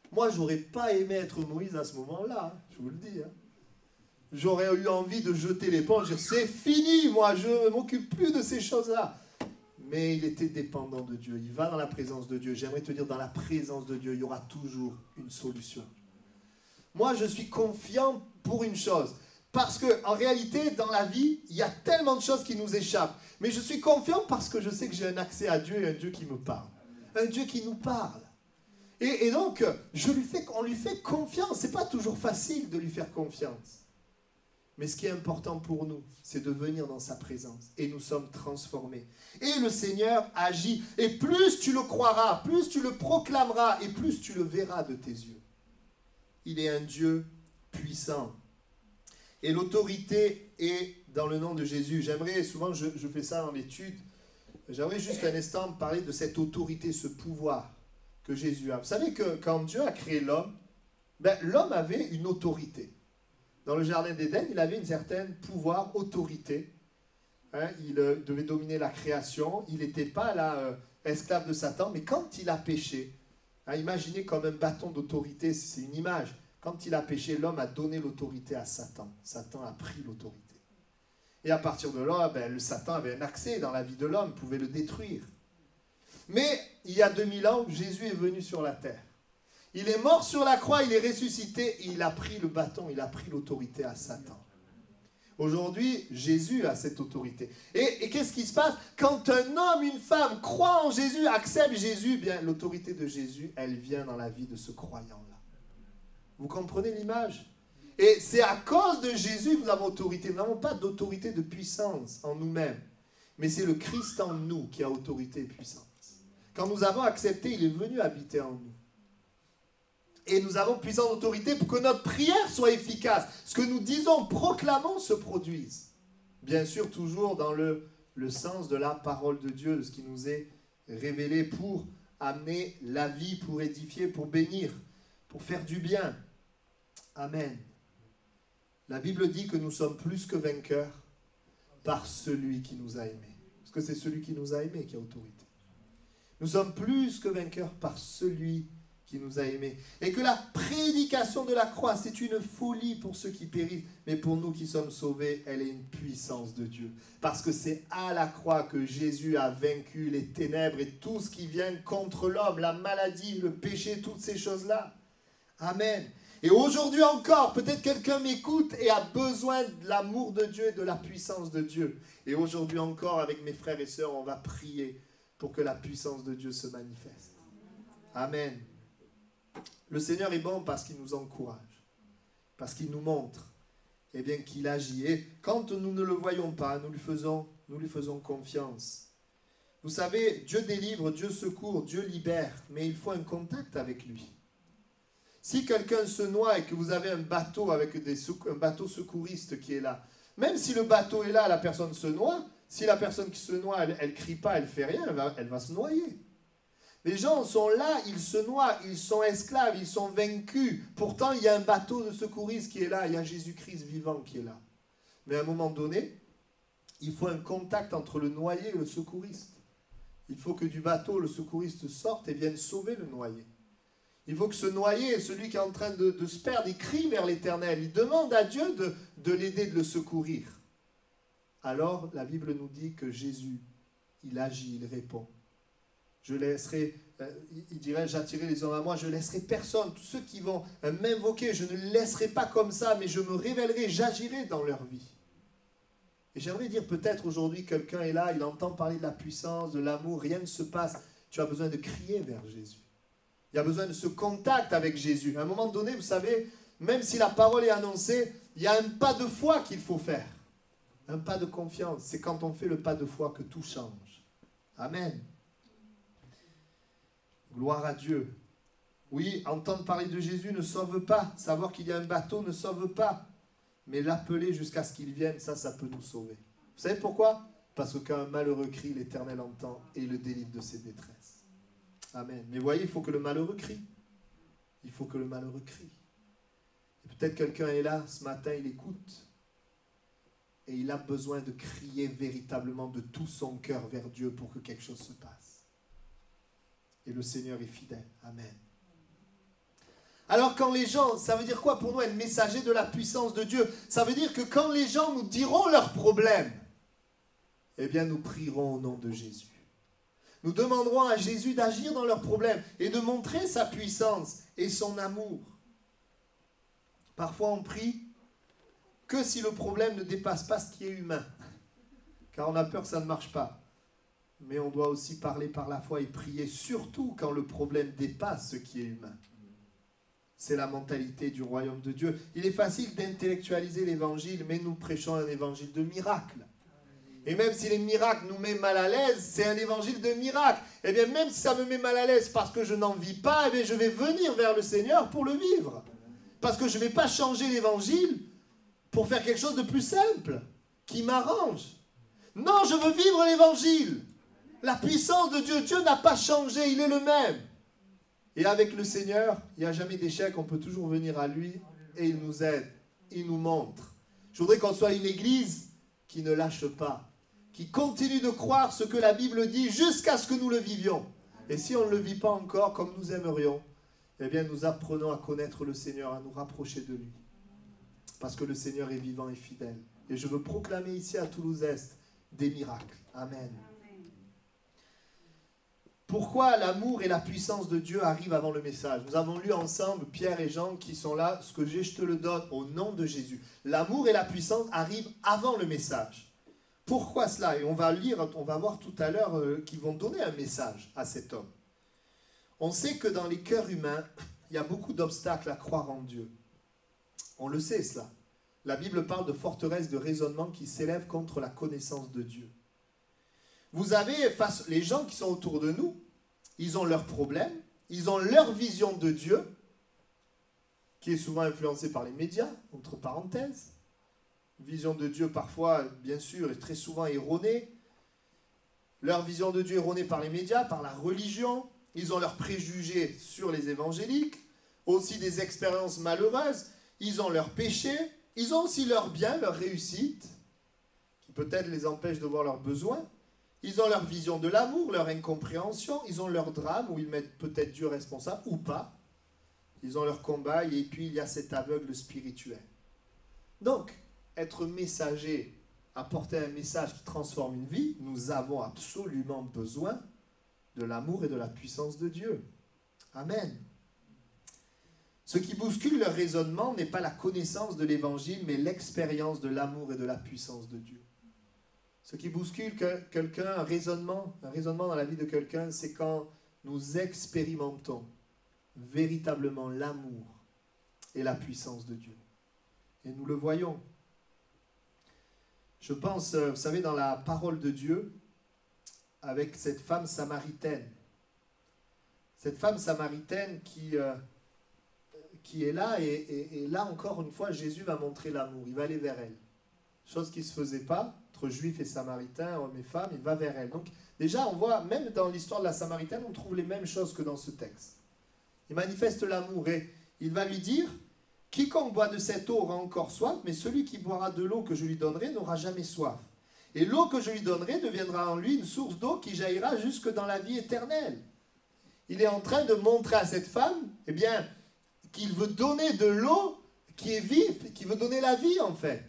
Moi, je n'aurais pas aimé être Moïse à ce moment-là, hein, je vous le dis. Hein. J'aurais eu envie de jeter l'éponge, dire, c'est fini, moi, je ne m'occupe plus de ces choses-là. Mais il était dépendant de Dieu. Il va dans la présence de Dieu. J'aimerais te dire, dans la présence de Dieu, il y aura toujours une solution. Moi, je suis confiant pour une chose. Parce qu'en réalité, dans la vie, il y a tellement de choses qui nous échappent. Mais je suis confiant parce que je sais que j'ai un accès à Dieu et un Dieu qui me parle. Un Dieu qui nous parle. Et donc, on lui fait confiance. Ce n'est pas toujours facile de lui faire confiance. Mais ce qui est important pour nous, c'est de venir dans sa présence. Et nous sommes transformés. Et le Seigneur agit. Et plus tu le croiras, plus tu le proclameras, et plus tu le verras de tes yeux. Il est un Dieu puissant. Et l'autorité est dans le nom de Jésus. J'aimerais, souvent je fais ça dans l'étude, j'aimerais juste un instant parler de cette autorité, ce pouvoir que Jésus a. Vous savez que quand Dieu a créé l'homme, ben, l'homme avait une autorité. Dans le jardin d'Éden, il avait une certaine pouvoir, autorité. Hein, il devait dominer la création. Il n'était pas là, esclave de Satan, mais quand il a péché, hein, imaginez comme un bâton d'autorité, c'est une image. Quand il a péché, l'homme a donné l'autorité à Satan. Satan a pris l'autorité. Et à partir de là, ben, le Satan avait un accès dans la vie de l'homme, pouvait le détruire. Mais il y a 2000 ans, Jésus est venu sur la terre. Il est mort sur la croix, il est ressuscité et il a pris le bâton, il a pris l'autorité à Satan. Aujourd'hui, Jésus a cette autorité. Et qu'est-ce qui se passe? Quand un homme, une femme croit en Jésus, accepte Jésus, bien l'autorité de Jésus, elle vient dans la vie de ce croyant-là. Vous comprenez l'image? Et c'est à cause de Jésus que nous avons autorité. Nous n'avons pas d'autorité de puissance en nous-mêmes. Mais c'est le Christ en nous qui a autorité et puissance. Quand nous avons accepté, il est venu habiter en nous. Et nous avons puissance d'autorité pour que notre prière soit efficace. Ce que nous disons, proclamons, se produise. Bien sûr, toujours dans le sens de la parole de Dieu, de ce qui nous est révélé pour amener la vie, pour édifier, pour bénir, pour faire du bien. Amen. La Bible dit que nous sommes plus que vainqueurs par celui qui nous a aimés. Parce que c'est celui qui nous a aimés qui a autorité. Nous sommes plus que vainqueurs par celui qui nous a aimés. Et que la prédication de la croix, c'est une folie pour ceux qui périssent. Mais pour nous qui sommes sauvés, elle est une puissance de Dieu. Parce que c'est à la croix que Jésus a vaincu les ténèbres et tout ce qui vient contre l'homme, la maladie, le péché, toutes ces choses-là. Amen. Et aujourd'hui encore, peut-être quelqu'un m'écoute et a besoin de l'amour de Dieu et de la puissance de Dieu. Et aujourd'hui encore, avec mes frères et sœurs, on va prier pour que la puissance de Dieu se manifeste. Amen. Le Seigneur est bon parce qu'il nous encourage, parce qu'il nous montre, eh bien, qu'il agit. Et quand nous ne le voyons pas, nous lui faisons confiance. Vous savez, Dieu délivre, Dieu secourt, Dieu libère, mais il faut un contact avec lui. Si quelqu'un se noie et que vous avez un bateau avec un bateau secouriste qui est là, même si le bateau est là, la personne se noie, si la personne qui se noie, elle ne crie pas, elle ne fait rien, elle va se noyer. Les gens sont là, ils se noient, ils sont esclaves, ils sont vaincus. Pourtant, il y a un bateau de secouristes qui est là, il y a Jésus-Christ vivant qui est là. Mais à un moment donné, il faut un contact entre le noyé et le secouriste. Il faut que du bateau, le secouriste sorte et vienne sauver le noyé. Il faut que ce noyé, celui qui est en train de se perdre, il crie vers l'Éternel. Il demande à Dieu de l'aider, de le secourir. Alors, la Bible nous dit que Jésus, il agit, il répond. Je laisserai, il dirait, j'attirerai les hommes à moi, je laisserai personne. Tous ceux qui vont m'invoquer, je ne les laisserai pas comme ça, mais je me révélerai, j'agirai dans leur vie. Et j'aimerais dire, peut-être aujourd'hui, quelqu'un est là, il entend parler de la puissance, de l'amour, rien ne se passe. Tu as besoin de crier vers Jésus. Il y a besoin de ce contact avec Jésus. À un moment donné, vous savez, même si la parole est annoncée, il y a un pas de foi qu'il faut faire. Un pas de confiance. C'est quand on fait le pas de foi que tout change. Amen. Gloire à Dieu. Oui, entendre parler de Jésus ne sauve pas. Savoir qu'il y a un bateau ne sauve pas. Mais l'appeler jusqu'à ce qu'il vienne, ça peut nous sauver. Vous savez pourquoi? Parce que quand un malheureux crie, l'Éternel entend et le délivre de ses détresses. Amen. Mais voyez, il faut que le malheureux crie. Il faut que le malheureux crie. Et peut-être quelqu'un est là, ce matin, il écoute. Et il a besoin de crier véritablement de tout son cœur vers Dieu pour que quelque chose se passe. Et le Seigneur est fidèle. Amen. Alors quand les gens, ça veut dire quoi pour nous être messager de la puissance de Dieu? Ça veut dire que quand les gens nous diront leurs problèmes, eh bien nous prierons au nom de Jésus. Nous demanderons à Jésus d'agir dans leurs problèmes et de montrer sa puissance et son amour. Parfois on prie que si le problème ne dépasse pas ce qui est humain, car on a peur que ça ne marche pas. Mais on doit aussi parler par la foi et prier, surtout quand le problème dépasse ce qui est humain. C'est la mentalité du royaume de Dieu. Il est facile d'intellectualiser l'évangile, mais nous prêchons un évangile de miracle. Et même si les miracles nous mettent mal à l'aise, c'est un évangile de miracle. Et bien même si ça me met mal à l'aise parce que je n'en vis pas, eh bien je vais venir vers le Seigneur pour le vivre. Parce que je ne vais pas changer l'évangile pour faire quelque chose de plus simple, qui m'arrange. Non, je veux vivre l'évangile. La puissance de Dieu, Dieu n'a pas changé, il est le même. Et avec le Seigneur, il n'y a jamais d'échec, on peut toujours venir à lui et il nous aide, il nous montre. Je voudrais qu'on soit une église qui ne lâche pas, qui continue de croire ce que la Bible dit jusqu'à ce que nous le vivions. Et si on ne le vit pas encore comme nous aimerions, eh bien nous apprenons à connaître le Seigneur, à nous rapprocher de lui. Parce que le Seigneur est vivant et fidèle. Et je veux proclamer ici à Toulouse-Est des miracles. Amen. Pourquoi l'amour et la puissance de Dieu arrivent avant le message? Nous avons lu ensemble, Pierre et Jean qui sont là, ce que j'ai, je te le donne au nom de Jésus. L'amour et la puissance arrivent avant le message. Pourquoi cela? Et on va lire, on va voir tout à l'heure qu'ils vont donner un message à cet homme. On sait que dans les cœurs humains, il y a beaucoup d'obstacles à croire en Dieu. On le sait cela. La Bible parle de forteresses de raisonnement qui s'élèvent contre la connaissance de Dieu. Vous avez les gens qui sont autour de nous, ils ont leurs problèmes, ils ont leur vision de Dieu, qui est souvent influencée par les médias, entre parenthèses. Vision de Dieu parfois, bien sûr, est très souvent erronée. Leur vision de Dieu erronée par les médias, par la religion. Ils ont leurs préjugés sur les évangéliques, aussi des expériences malheureuses. Ils ont leurs péchés, ils ont aussi leurs biens, leurs réussites, qui peut-être les empêchent de voir leurs besoins. Ils ont leur vision de l'amour, leur incompréhension, ils ont leur drame où ils mettent peut-être Dieu responsable ou pas. Ils ont leur combat et puis il y a cet aveugle spirituel. Donc, être messager, apporter un message qui transforme une vie, nous avons absolument besoin de l'amour et de la puissance de Dieu. Amen. Ce qui bouscule leur raisonnement n'est pas la connaissance de l'évangile, mais l'expérience de l'amour et de la puissance de Dieu. Ce qui bouscule quelqu'un, un raisonnement dans la vie de quelqu'un, c'est quand nous expérimentons véritablement l'amour et la puissance de Dieu. Et nous le voyons. Je pense, vous savez, dans la parole de Dieu, avec cette femme samaritaine. Cette femme samaritaine qui est là, et là encore une fois, Jésus va montrer l'amour. Il va aller vers elle. Chose qui ne se faisait pas entre juifs et samaritains, hommes et femmes, il va vers elle. Donc déjà, on voit, même dans l'histoire de la Samaritaine, on trouve les mêmes choses que dans ce texte. Il manifeste l'amour et il va lui dire, « Quiconque boit de cette eau aura encore soif, mais celui qui boira de l'eau que je lui donnerai n'aura jamais soif. Et l'eau que je lui donnerai deviendra en lui une source d'eau qui jaillira jusque dans la vie éternelle. » Il est en train de montrer à cette femme, eh bien, qu'il veut donner de l'eau qui est vive, qui veut donner la vie en fait.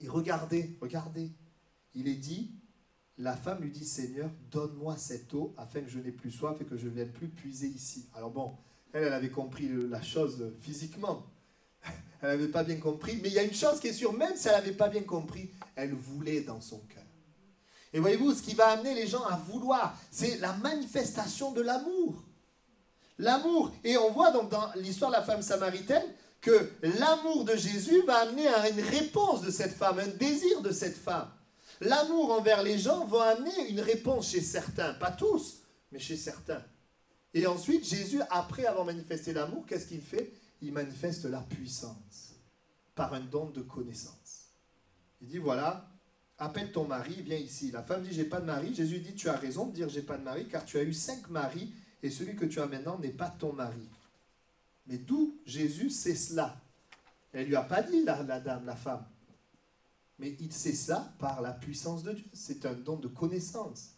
Et regardez, il est dit, la femme lui dit, Seigneur, donne-moi cette eau afin que je n'ai plus soif et que je ne vienne plus puiser ici. Alors bon, elle avait compris la chose physiquement. Elle n'avait pas bien compris, mais il y a une chose qui est sûre, même si elle n'avait pas bien compris, elle voulait dans son cœur. Et voyez-vous, ce qui va amener les gens à vouloir, c'est la manifestation de l'amour. L'amour. Et on voit donc dans l'histoire de la femme samaritaine que l'amour de Jésus va amener à une réponse de cette femme, un désir de cette femme. L'amour envers les gens va amener une réponse chez certains, pas tous, mais chez certains. Et ensuite, Jésus, après avoir manifesté l'amour, qu'est-ce qu'il fait? Il manifeste la puissance par un don de connaissance. Il dit, voilà, appelle ton mari, viens ici. La femme dit, j'ai pas de mari. Jésus dit, tu as raison de dire, j'ai pas de mari, car tu as eu 5 maris, et celui que tu as maintenant n'est pas ton mari. Mais d'où Jésus sait cela? Elle ne lui a pas dit, la dame, la femme. Mais il sait cela par la puissance de Dieu. C'est un don de connaissance.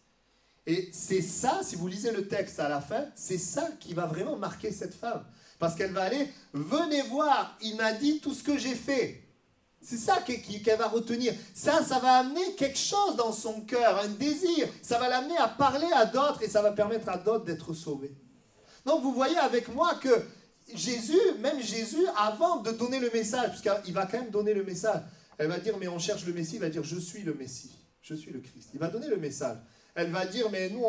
Et c'est ça, si vous lisez le texte à la fin, c'est ça qui va vraiment marquer cette femme. Parce qu'elle va aller, venez voir, il m'a dit tout ce que j'ai fait. C'est ça qu'elle va retenir. Ça va amener quelque chose dans son cœur, un désir. Ça va l'amener à parler à d'autres et ça va permettre à d'autres d'être sauvés. Donc vous voyez avec moi que Jésus, même Jésus, avant de donner le message, puisqu'il va quand même donner le message, elle va dire, mais on cherche le Messie, il va dire, je suis le Messie, je suis le Christ. Il va donner le message. Elle va dire, mais nous,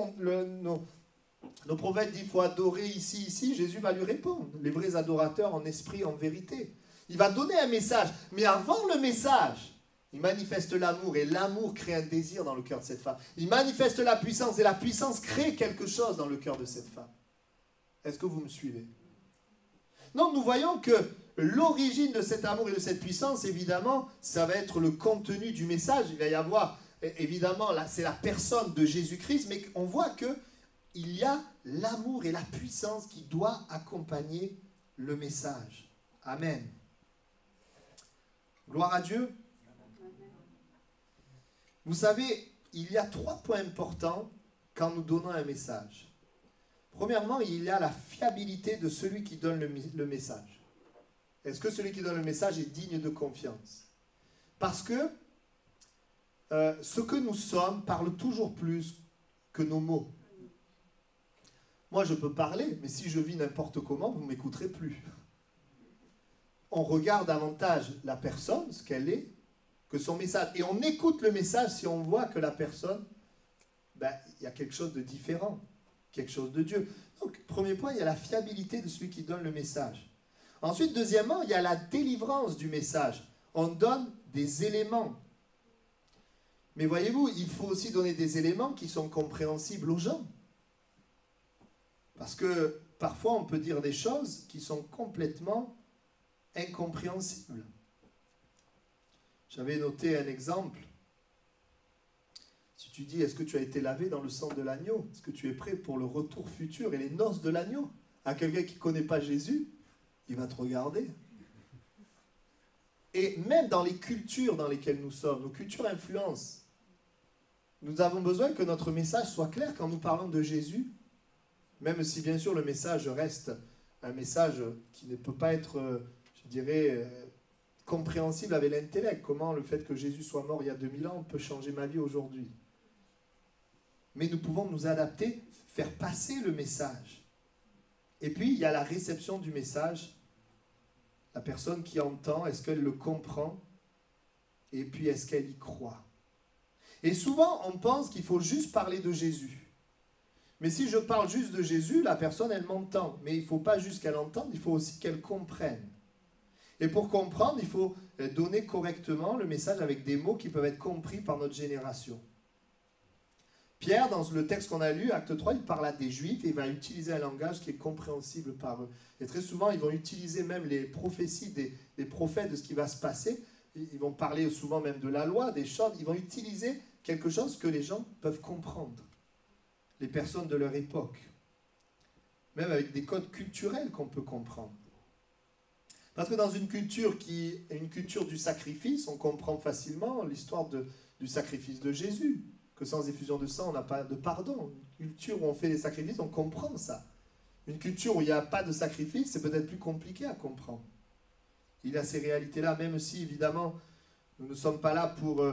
nos prophètes disent, il faut adorer ici, ici. Jésus va lui répondre, les vrais adorateurs en esprit, en vérité. Il va donner un message, mais avant le message, il manifeste l'amour, et l'amour crée un désir dans le cœur de cette femme. Il manifeste la puissance, et la puissance crée quelque chose dans le cœur de cette femme. Est-ce que vous me suivez? Donc nous voyons que l'origine de cet amour et de cette puissance, évidemment, ça va être le contenu du message. Il va y avoir, évidemment, là, c'est la personne de Jésus-Christ, mais on voit qu'il y a l'amour et la puissance qui doit accompagner le message. Amen. Gloire à Dieu. Vous savez, il y a 3 points importants quand nous donnons un message. Premièrement, il y a la fiabilité de celui qui donne le message. Est-ce que celui qui donne le message est digne de confiance? Parce que ce que nous sommes parle toujours plus que nos mots. Moi, je peux parler, mais si je vis n'importe comment, vous ne m'écouterez plus. On regarde davantage la personne, ce qu'elle est, que son message. Et on écoute le message si on voit que la personne, il y a quelque chose de différent, quelque chose de Dieu. Donc, premier point, il y a la fiabilité de celui qui donne le message. Ensuite, deuxièmement, il y a la délivrance du message. On donne des éléments. Mais voyez-vous, il faut aussi donner des éléments qui sont compréhensibles aux gens. Parce que parfois, on peut dire des choses qui sont complètement incompréhensibles. J'avais noté un exemple. Si tu dis, est-ce que tu as été lavé dans le sang de l'agneau? Est-ce que tu es prêt pour le retour futur et les noces de l'agneau? À quelqu'un qui ne connaît pas Jésus, il va te regarder. Et même dans les cultures dans lesquelles nous sommes, nos cultures influencent. Nous avons besoin que notre message soit clair quand nous parlons de Jésus, même si bien sûr le message reste un message qui ne peut pas être, je dirais, compréhensible avec l'intellect. Comment le fait que Jésus soit mort il y a 2000 ans peut changer ma vie aujourd'hui. Mais nous pouvons nous adapter, faire passer le message. Et puis, il y a la réception du message. La personne qui entend, est-ce qu'elle le comprend? Et puis, est-ce qu'elle y croit? Et souvent, on pense qu'il faut juste parler de Jésus. Mais si je parle juste de Jésus, la personne, elle m'entend. Mais il ne faut pas juste qu'elle entende, il faut aussi qu'elle comprenne. Et pour comprendre, il faut donner correctement le message avec des mots qui peuvent être compris par notre génération. Pierre, dans le texte qu'on a lu, acte 3, il parle à des Juifs et il va utiliser un langage qui est compréhensible par eux. Et très souvent, ils vont utiliser même les prophéties des prophètes de ce qui va se passer. ils vont parler souvent même de la loi, des choses, ils vont utiliser quelque chose que les gens peuvent comprendre, les personnes de leur époque, même avec des codes culturels qu'on peut comprendre. Parce que dans une culture qui est une culture du sacrifice, on comprend facilement l'histoire du sacrifice de Jésus, que sans effusion de sang, on n'a pas de pardon. Une culture où on fait des sacrifices, on comprend ça. Une culture où il n'y a pas de sacrifice, c'est peut-être plus compliqué à comprendre. Il y a ces réalités-là, même si, évidemment, nous ne sommes pas là pour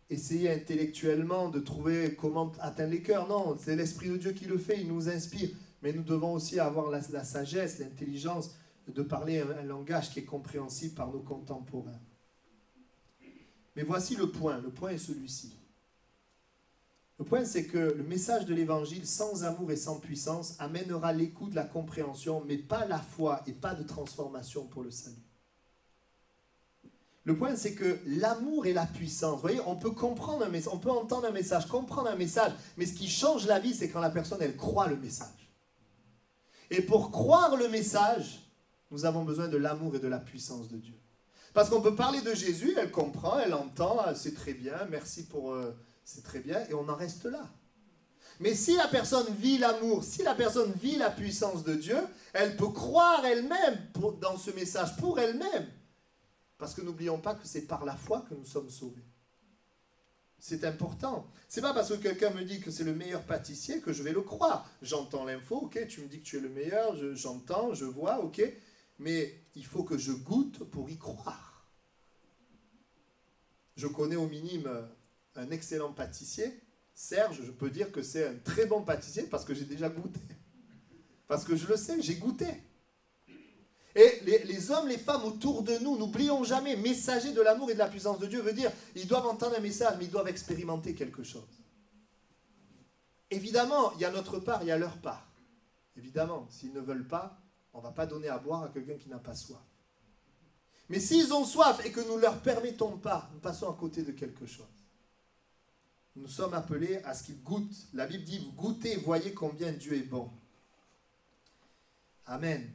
essayer intellectuellement de trouver comment atteindre les cœurs. Non, c'est l'Esprit de Dieu qui le fait, il nous inspire. Mais nous devons aussi avoir la sagesse, l'intelligence de parler un langage qui est compréhensible par nos contemporains. Mais voici le point est celui-ci. Le point, c'est que le message de l'Évangile, sans amour et sans puissance, amènera l'écoute, la compréhension, mais pas la foi et pas de transformation pour le salut. Le point, c'est que l'amour et la puissance, vous voyez, on peut comprendre un message, on peut entendre un message, comprendre un message, mais ce qui change la vie, c'est quand la personne, elle croit le message. Et pour croire le message, nous avons besoin de l'amour et de la puissance de Dieu. Parce qu'on peut parler de Jésus, elle comprend, elle entend, c'est très bien, merci pour... c'est très bien, et on en reste là. Mais si la personne vit l'amour, si la personne vit la puissance de Dieu, elle peut croire elle-même dans ce message, pour elle-même. Parce que n'oublions pas que c'est par la foi que nous sommes sauvés. C'est important. C'est pas parce que quelqu'un me dit que c'est le meilleur pâtissier que je vais le croire. J'entends l'info, ok, tu me dis que tu es le meilleur, j'entends, je vois, ok, mais il faut que je goûte pour y croire. Je connais au minimum un excellent pâtissier, Serge, je peux dire que c'est un très bon pâtissier parce que j'ai déjà goûté. Parce que je le sais, j'ai goûté. Et les hommes, les femmes autour de nous, n'oublions jamais, messagers de l'amour et de la puissance de Dieu veut dire, ils doivent entendre un message, mais ils doivent expérimenter quelque chose. Évidemment, il y a notre part, il y a leur part. Évidemment, s'ils ne veulent pas, on ne va pas donner à boire à quelqu'un qui n'a pas soif. Mais s'ils ont soif et que nous ne leur permettons pas, nous passons à côté de quelque chose. Nous sommes appelés à ce qu'ils goûtent. La Bible dit, goûtez, voyez combien Dieu est bon. Amen.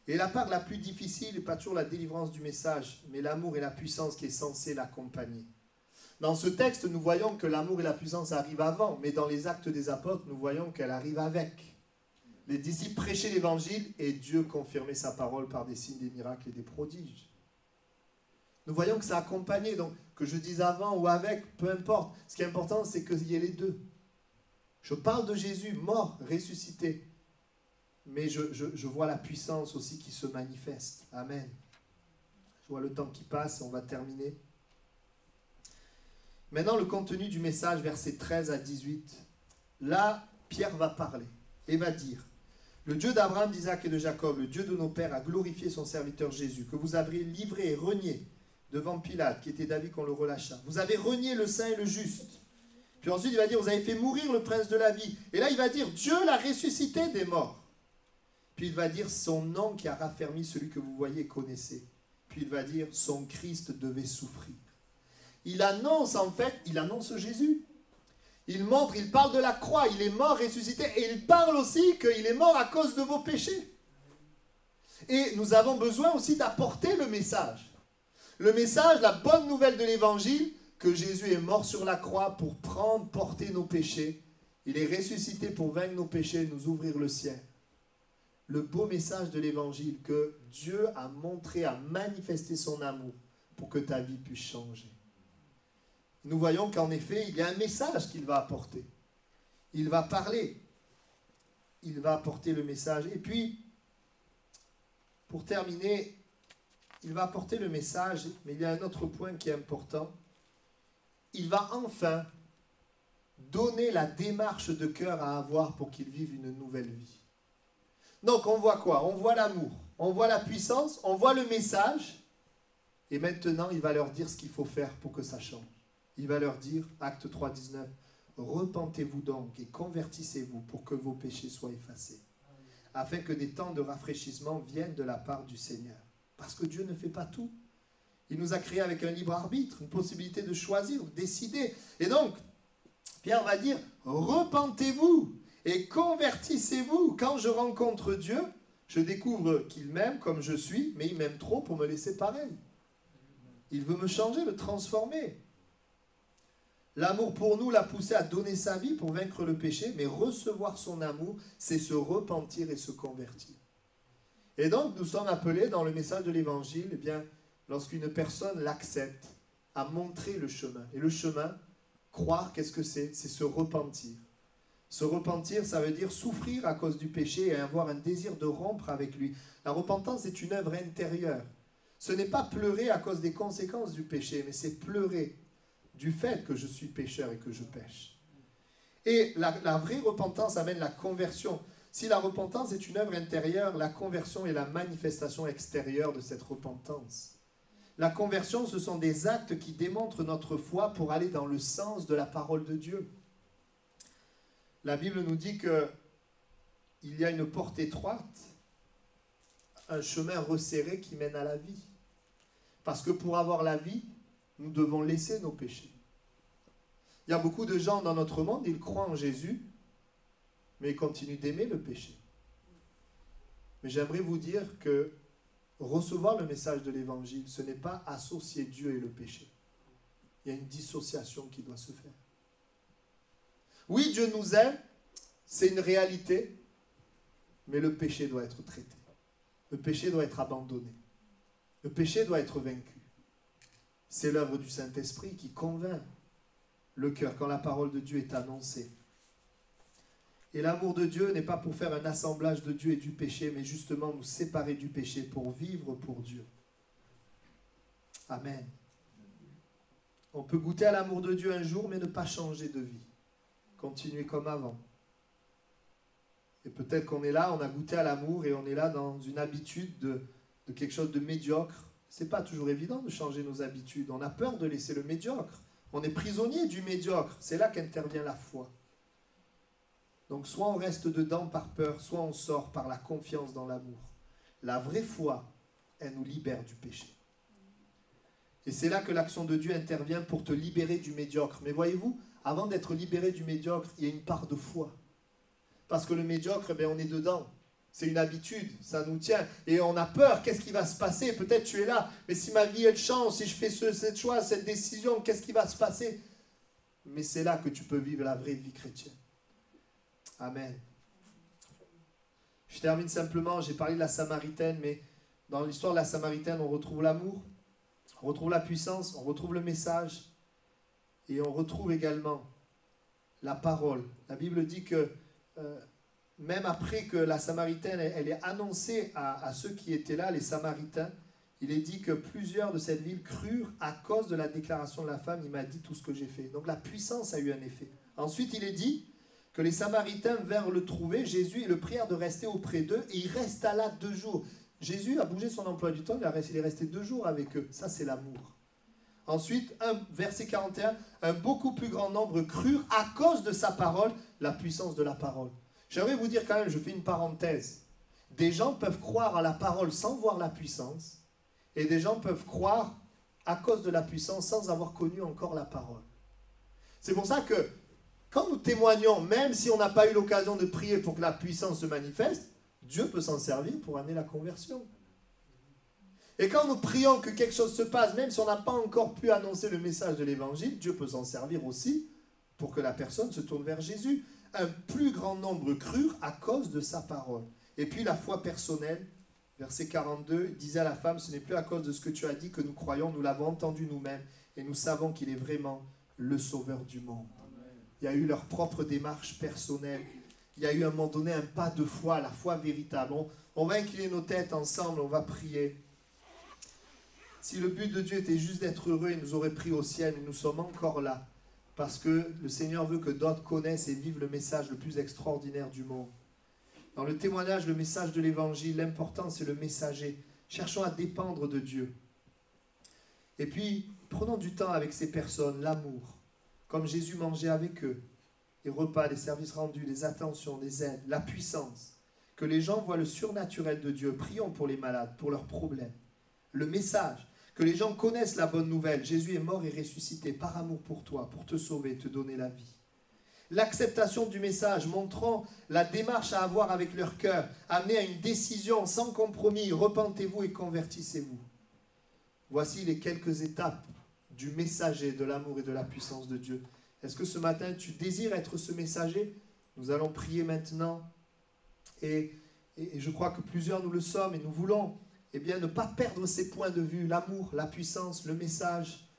Et la part la plus difficile n'est pas toujours la délivrance du message, mais l'amour et la puissance qui est censée l'accompagner. Dans ce texte, nous voyons que l'amour et la puissance arrivent avant, mais dans les actes des apôtres, nous voyons qu'elle arrive avec. Les disciples prêchaient l'évangile et Dieu confirmait sa parole par des signes, des miracles et des prodiges. Nous voyons que ça accompagnait, donc que je dise avant ou avec, peu importe. Ce qui est important, c'est qu'il y ait les deux. Je parle de Jésus, mort, ressuscité. Mais je vois la puissance aussi qui se manifeste. Amen. Je vois le temps qui passe, on va terminer. Maintenant, le contenu du message, versets 13 à 18. Là, Pierre va parler et va dire, « Le Dieu d'Abraham, d'Isaac et de Jacob, le Dieu de nos pères, a glorifié son serviteur Jésus, que vous avez livré et renié devant Pilate, qui était d'avis qu'on le relâchât. Vous avez renié le saint et le juste. » Puis ensuite, il va dire, « Vous avez fait mourir le prince de la vie. » Et là, il va dire, « Dieu l'a ressuscité des morts. » Puis il va dire, « Son nom qui a raffermi celui que vous voyez et connaissez. » Puis il va dire, « Son Christ devait souffrir. » Il annonce en fait, il annonce Jésus. Il montre, il parle de la croix, il est mort, ressuscité, et il parle aussi qu'il est mort à cause de vos péchés. Et nous avons besoin aussi d'apporter le message. Le message, la bonne nouvelle de l'évangile, que Jésus est mort sur la croix pour porter nos péchés. Il est ressuscité pour vaincre nos péchés et nous ouvrir le ciel. Le beau message de l'évangile que Dieu a montré, a manifesté son amour pour que ta vie puisse changer. Nous voyons qu'en effet, il y a un message qu'il va apporter. Il va parler. Il va apporter le message. Et puis, pour terminer, il va apporter le message, mais il y a un autre point qui est important. Il va enfin donner la démarche de cœur à avoir pour qu'il vive une nouvelle vie. Donc, on voit quoi? On voit l'amour, on voit la puissance, on voit le message. Et maintenant, il va leur dire ce qu'il faut faire pour que ça change. Il va leur dire, acte 3, 19, « Repentez-vous donc et convertissez-vous pour que vos péchés soient effacés, afin que des temps de rafraîchissement viennent de la part du Seigneur. » Parce que Dieu ne fait pas tout. Il nous a créés avec un libre arbitre, une possibilité de choisir, de décider. Et donc, Pierre va dire, « Repentez-vous et convertissez-vous. » Quand je rencontre Dieu, je découvre qu'il m'aime comme je suis, mais il m'aime trop pour me laisser pareil. Il veut me changer, me transformer. L'amour pour nous l'a poussé à donner sa vie pour vaincre le péché, mais recevoir son amour, c'est se repentir et se convertir. Et donc, nous sommes appelés dans le message de l'Évangile, eh bien, lorsqu'une personne l'accepte, à montrer le chemin. Et le chemin, croire, qu'est-ce que c'est? C'est se repentir. Se repentir, ça veut dire souffrir à cause du péché et avoir un désir de rompre avec lui. La repentance est une œuvre intérieure. Ce n'est pas pleurer à cause des conséquences du péché, mais c'est pleurer du fait que je suis pécheur et que je pêche. Et la vraie repentance amène la conversion. Si la repentance est une œuvre intérieure, la conversion est la manifestation extérieure de cette repentance. La conversion, ce sont des actes qui démontrent notre foi pour aller dans le sens de la parole de Dieu. La Bible nous dit qu'il y a une porte étroite, un chemin resserré qui mène à la vie. Parce que pour avoir la vie, nous devons laisser nos péchés. Il y a beaucoup de gens dans notre monde, ils croient en Jésus, mais ils continuent d'aimer le péché. Mais j'aimerais vous dire que recevoir le message de l'Évangile, ce n'est pas associer Dieu et le péché. Il y a une dissociation qui doit se faire. Oui, Dieu nous aime, c'est une réalité, mais le péché doit être traité. Le péché doit être abandonné. Le péché doit être vaincu. C'est l'œuvre du Saint-Esprit qui convainc le cœur quand la parole de Dieu est annoncée. Et l'amour de Dieu n'est pas pour faire un assemblage de Dieu et du péché, mais justement nous séparer du péché pour vivre pour Dieu. Amen. On peut goûter à l'amour de Dieu un jour, mais ne pas changer de vie. Continuer comme avant. Et peut-être qu'on est là, on a goûté à l'amour et on est là dans une habitude de quelque chose de médiocre. C'est pas toujours évident de changer nos habitudes. On a peur de laisser le médiocre. On est prisonnier du médiocre. C'est là qu'intervient la foi. Donc soit on reste dedans par peur, soit on sort par la confiance dans l'amour. La vraie foi, elle nous libère du péché. Et c'est là que l'action de Dieu intervient pour te libérer du médiocre. Mais voyez-vous, avant d'être libéré du médiocre, il y a une part de foi. Parce que le médiocre, ben, on est dedans. C'est une habitude, ça nous tient. Et on a peur, qu'est-ce qui va se passer? Peut-être tu es là, mais si ma vie elle change, si je fais cette choix, cette décision, qu'est-ce qui va se passer? Mais c'est là que tu peux vivre la vraie vie chrétienne. Amen. Je termine simplement, j'ai parlé de la Samaritaine, mais dans l'histoire de la Samaritaine, on retrouve l'amour, on retrouve la puissance, on retrouve le message, et on retrouve également la parole. La Bible dit que même après que la Samaritaine, elle est annoncée à ceux qui étaient là, les Samaritains, il est dit que plusieurs de cette ville crurent à cause de la déclaration de la femme, il m'a dit tout ce que j'ai fait. Donc la puissance a eu un effet. Ensuite, il est dit que les Samaritains vinrent le trouver, Jésus, et le prièrent de rester auprès d'eux, et il resta là 2 jours. Jésus a bougé son emploi du temps, il est resté 2 jours avec eux. Ça, c'est l'amour. Ensuite, verset 41, un beaucoup plus grand nombre crurent à cause de sa parole, la puissance de la parole. J'aimerais vous dire quand même, je fais une parenthèse. Des gens peuvent croire à la parole sans voir la puissance, et des gens peuvent croire à cause de la puissance sans avoir connu encore la parole. C'est pour ça que quand nous témoignons, même si on n'a pas eu l'occasion de prier pour que la puissance se manifeste, Dieu peut s'en servir pour amener la conversion. Et quand nous prions que quelque chose se passe, même si on n'a pas encore pu annoncer le message de l'Évangile, Dieu peut s'en servir aussi pour que la personne se tourne vers Jésus. Un plus grand nombre crurent à cause de sa parole. Et puis la foi personnelle, verset 42, il disait à la femme, ce n'est plus à cause de ce que tu as dit que nous croyons, nous l'avons entendu nous-mêmes, et nous savons qu'il est vraiment le sauveur du monde. Il y a eu leur propre démarche personnelle. Il y a eu à un moment donné un pas de foi, la foi véritable. On va incliner nos têtes ensemble, on va prier. Si le but de Dieu était juste d'être heureux, il nous aurait pris au ciel, mais nous sommes encore là. Parce que le Seigneur veut que d'autres connaissent et vivent le message le plus extraordinaire du monde. Dans le témoignage, le message de l'Évangile, l'important c'est le messager. Cherchons à dépendre de Dieu. Et puis, prenons du temps avec ces personnes, l'amour. Comme Jésus mangeait avec eux. Les repas, les services rendus, les attentions, les aides, la puissance. Que les gens voient le surnaturel de Dieu. Prions pour les malades, pour leurs problèmes. Le message. Que les gens connaissent la bonne nouvelle. Jésus est mort et ressuscité par amour pour toi, pour te sauver, te donner la vie. L'acceptation du message, montrant la démarche à avoir avec leur cœur, amener à une décision sans compromis, repentez-vous et convertissez-vous. Voici les quelques étapes du messager de l'amour et de la puissance de Dieu. Est-ce que ce matin, tu désires être ce messager? Nous allons prier maintenant. Et je crois que plusieurs nous le sommes et nous voulons ne pas perdre ces points de vue, l'amour, la puissance, le message,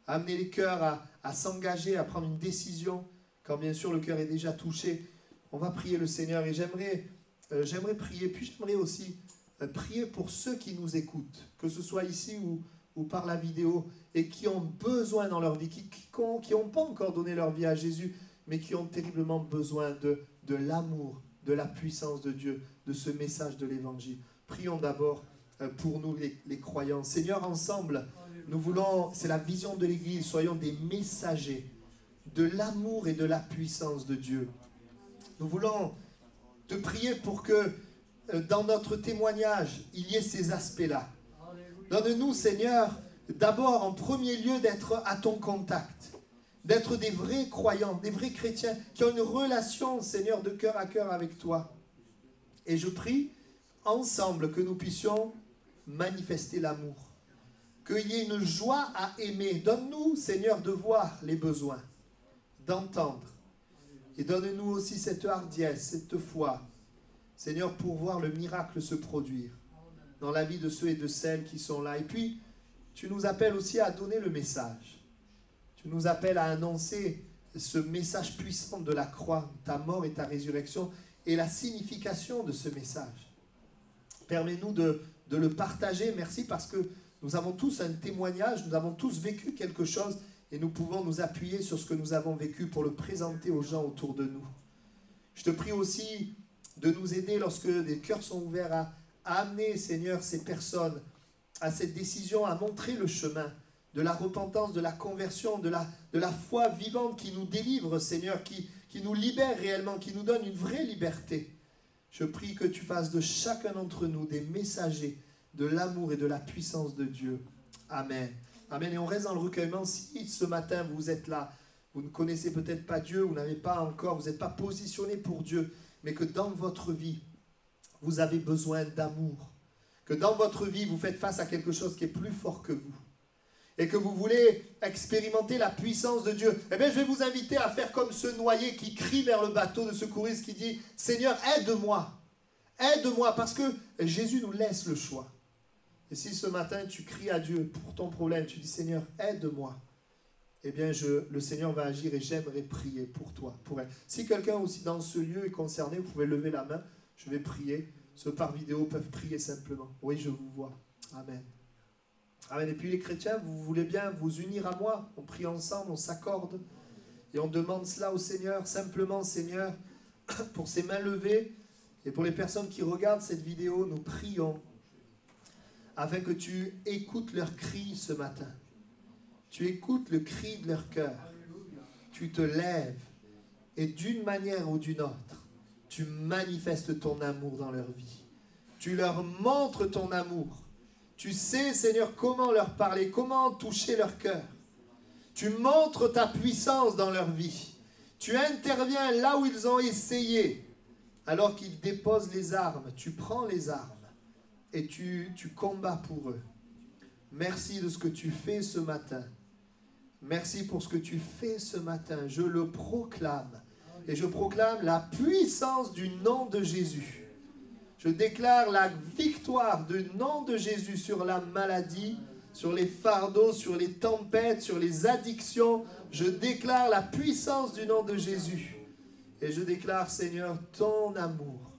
amener les cœurs à s'engager, à prendre une décision, quand bien sûr le cœur est déjà touché. On va prier le Seigneur et j'aimerais prier, puis j'aimerais aussi prier pour ceux qui nous écoutent, que ce soit ici ou par la vidéo, et qui ont besoin dans leur vie, qui n'ont pas encore donné leur vie à Jésus, mais qui ont terriblement besoin de l'amour, de la puissance de Dieu, de ce message de l'Évangile. Prions d'abord pour nous les croyants. Seigneur, ensemble, nous voulons, c'est la vision de l'Église, soyons des messagers de l'amour et de la puissance de Dieu. Nous voulons te prier pour que dans notre témoignage, il y ait ces aspects-là. Donne-nous, Seigneur, d'abord, en premier lieu, d'être à ton contact, d'être des vrais croyants, des vrais chrétiens, qui ont une relation, Seigneur, de cœur à cœur avec toi. Et je prie, ensemble, que nous puissions manifester l'amour, qu'il y ait une joie à aimer. Donne-nous, Seigneur, de voir les besoins, d'entendre. Et donne-nous aussi cette hardiesse, cette foi, Seigneur, pour voir le miracle se produire dans la vie de ceux et de celles qui sont là. Et puis, tu nous appelles aussi à donner le message. Tu nous appelles à annoncer ce message puissant de la croix, ta mort et ta résurrection, et la signification de ce message. Permets-nous de le partager. Merci parce que nous avons tous un témoignage, nous avons tous vécu quelque chose, et nous pouvons nous appuyer sur ce que nous avons vécu pour le présenter aux gens autour de nous. Je te prie aussi de nous aider lorsque des cœurs sont ouverts à amener, Seigneur, ces personnes à cette décision, à montrer le chemin de la repentance, de la conversion, de la foi vivante qui nous délivre, Seigneur, qui nous libère réellement, qui nous donne une vraie liberté. Je prie que tu fasses de chacun d'entre nous des messagers de l'amour et de la puissance de Dieu. Amen. Amen. Et on reste dans le recueillement. Si ce matin vous êtes là, vous ne connaissez peut-être pas Dieu, vous n'avez pas encore, vous n'êtes pas positionné pour Dieu, mais que dans votre vie, vous avez besoin d'amour, que dans votre vie, vous faites face à quelque chose qui est plus fort que vous, et que vous voulez expérimenter la puissance de Dieu, eh bien, je vais vous inviter à faire comme ce noyé qui crie vers le bateau de secouriste, qui dit « Seigneur, aide-moi, aide-moi », parce que Jésus nous laisse le choix. Et si ce matin, tu cries à Dieu pour ton problème, tu dis « Seigneur, aide-moi », eh bien, le Seigneur va agir et j'aimerais prier pour toi, pour elle. Si quelqu'un aussi dans ce lieu est concerné, vous pouvez lever la main, je vais prier. Ceux par vidéo peuvent prier simplement. Oui, je vous vois. Amen. Amen. Et puis les chrétiens, vous voulez bien vous unir à moi. On prie ensemble, on s'accorde. Et on demande cela au Seigneur, simplement, Seigneur, pour ces mains levées. Et pour les personnes qui regardent cette vidéo, nous prions afin que tu écoutes leurs cris ce matin. Tu écoutes le cri de leur cœur. Tu te lèves. Et d'une manière ou d'une autre, tu manifestes ton amour dans leur vie. Tu leur montres ton amour. Tu sais, Seigneur, comment leur parler, comment toucher leur cœur. Tu montres ta puissance dans leur vie. Tu interviens là où ils ont essayé. Alors qu'ils déposent les armes, tu prends les armes et tu combats pour eux. Merci de ce que tu fais ce matin. Merci pour ce que tu fais ce matin. Je le proclame. Et je proclame la puissance du nom de Jésus. Je déclare la victoire du nom de Jésus sur la maladie, sur les fardeaux, sur les tempêtes, sur les addictions. Je déclare la puissance du nom de Jésus. Et je déclare, Seigneur, ton amour.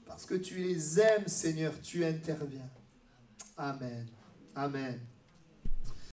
Parce que tu les aimes, Seigneur, tu interviens. Amen. Amen.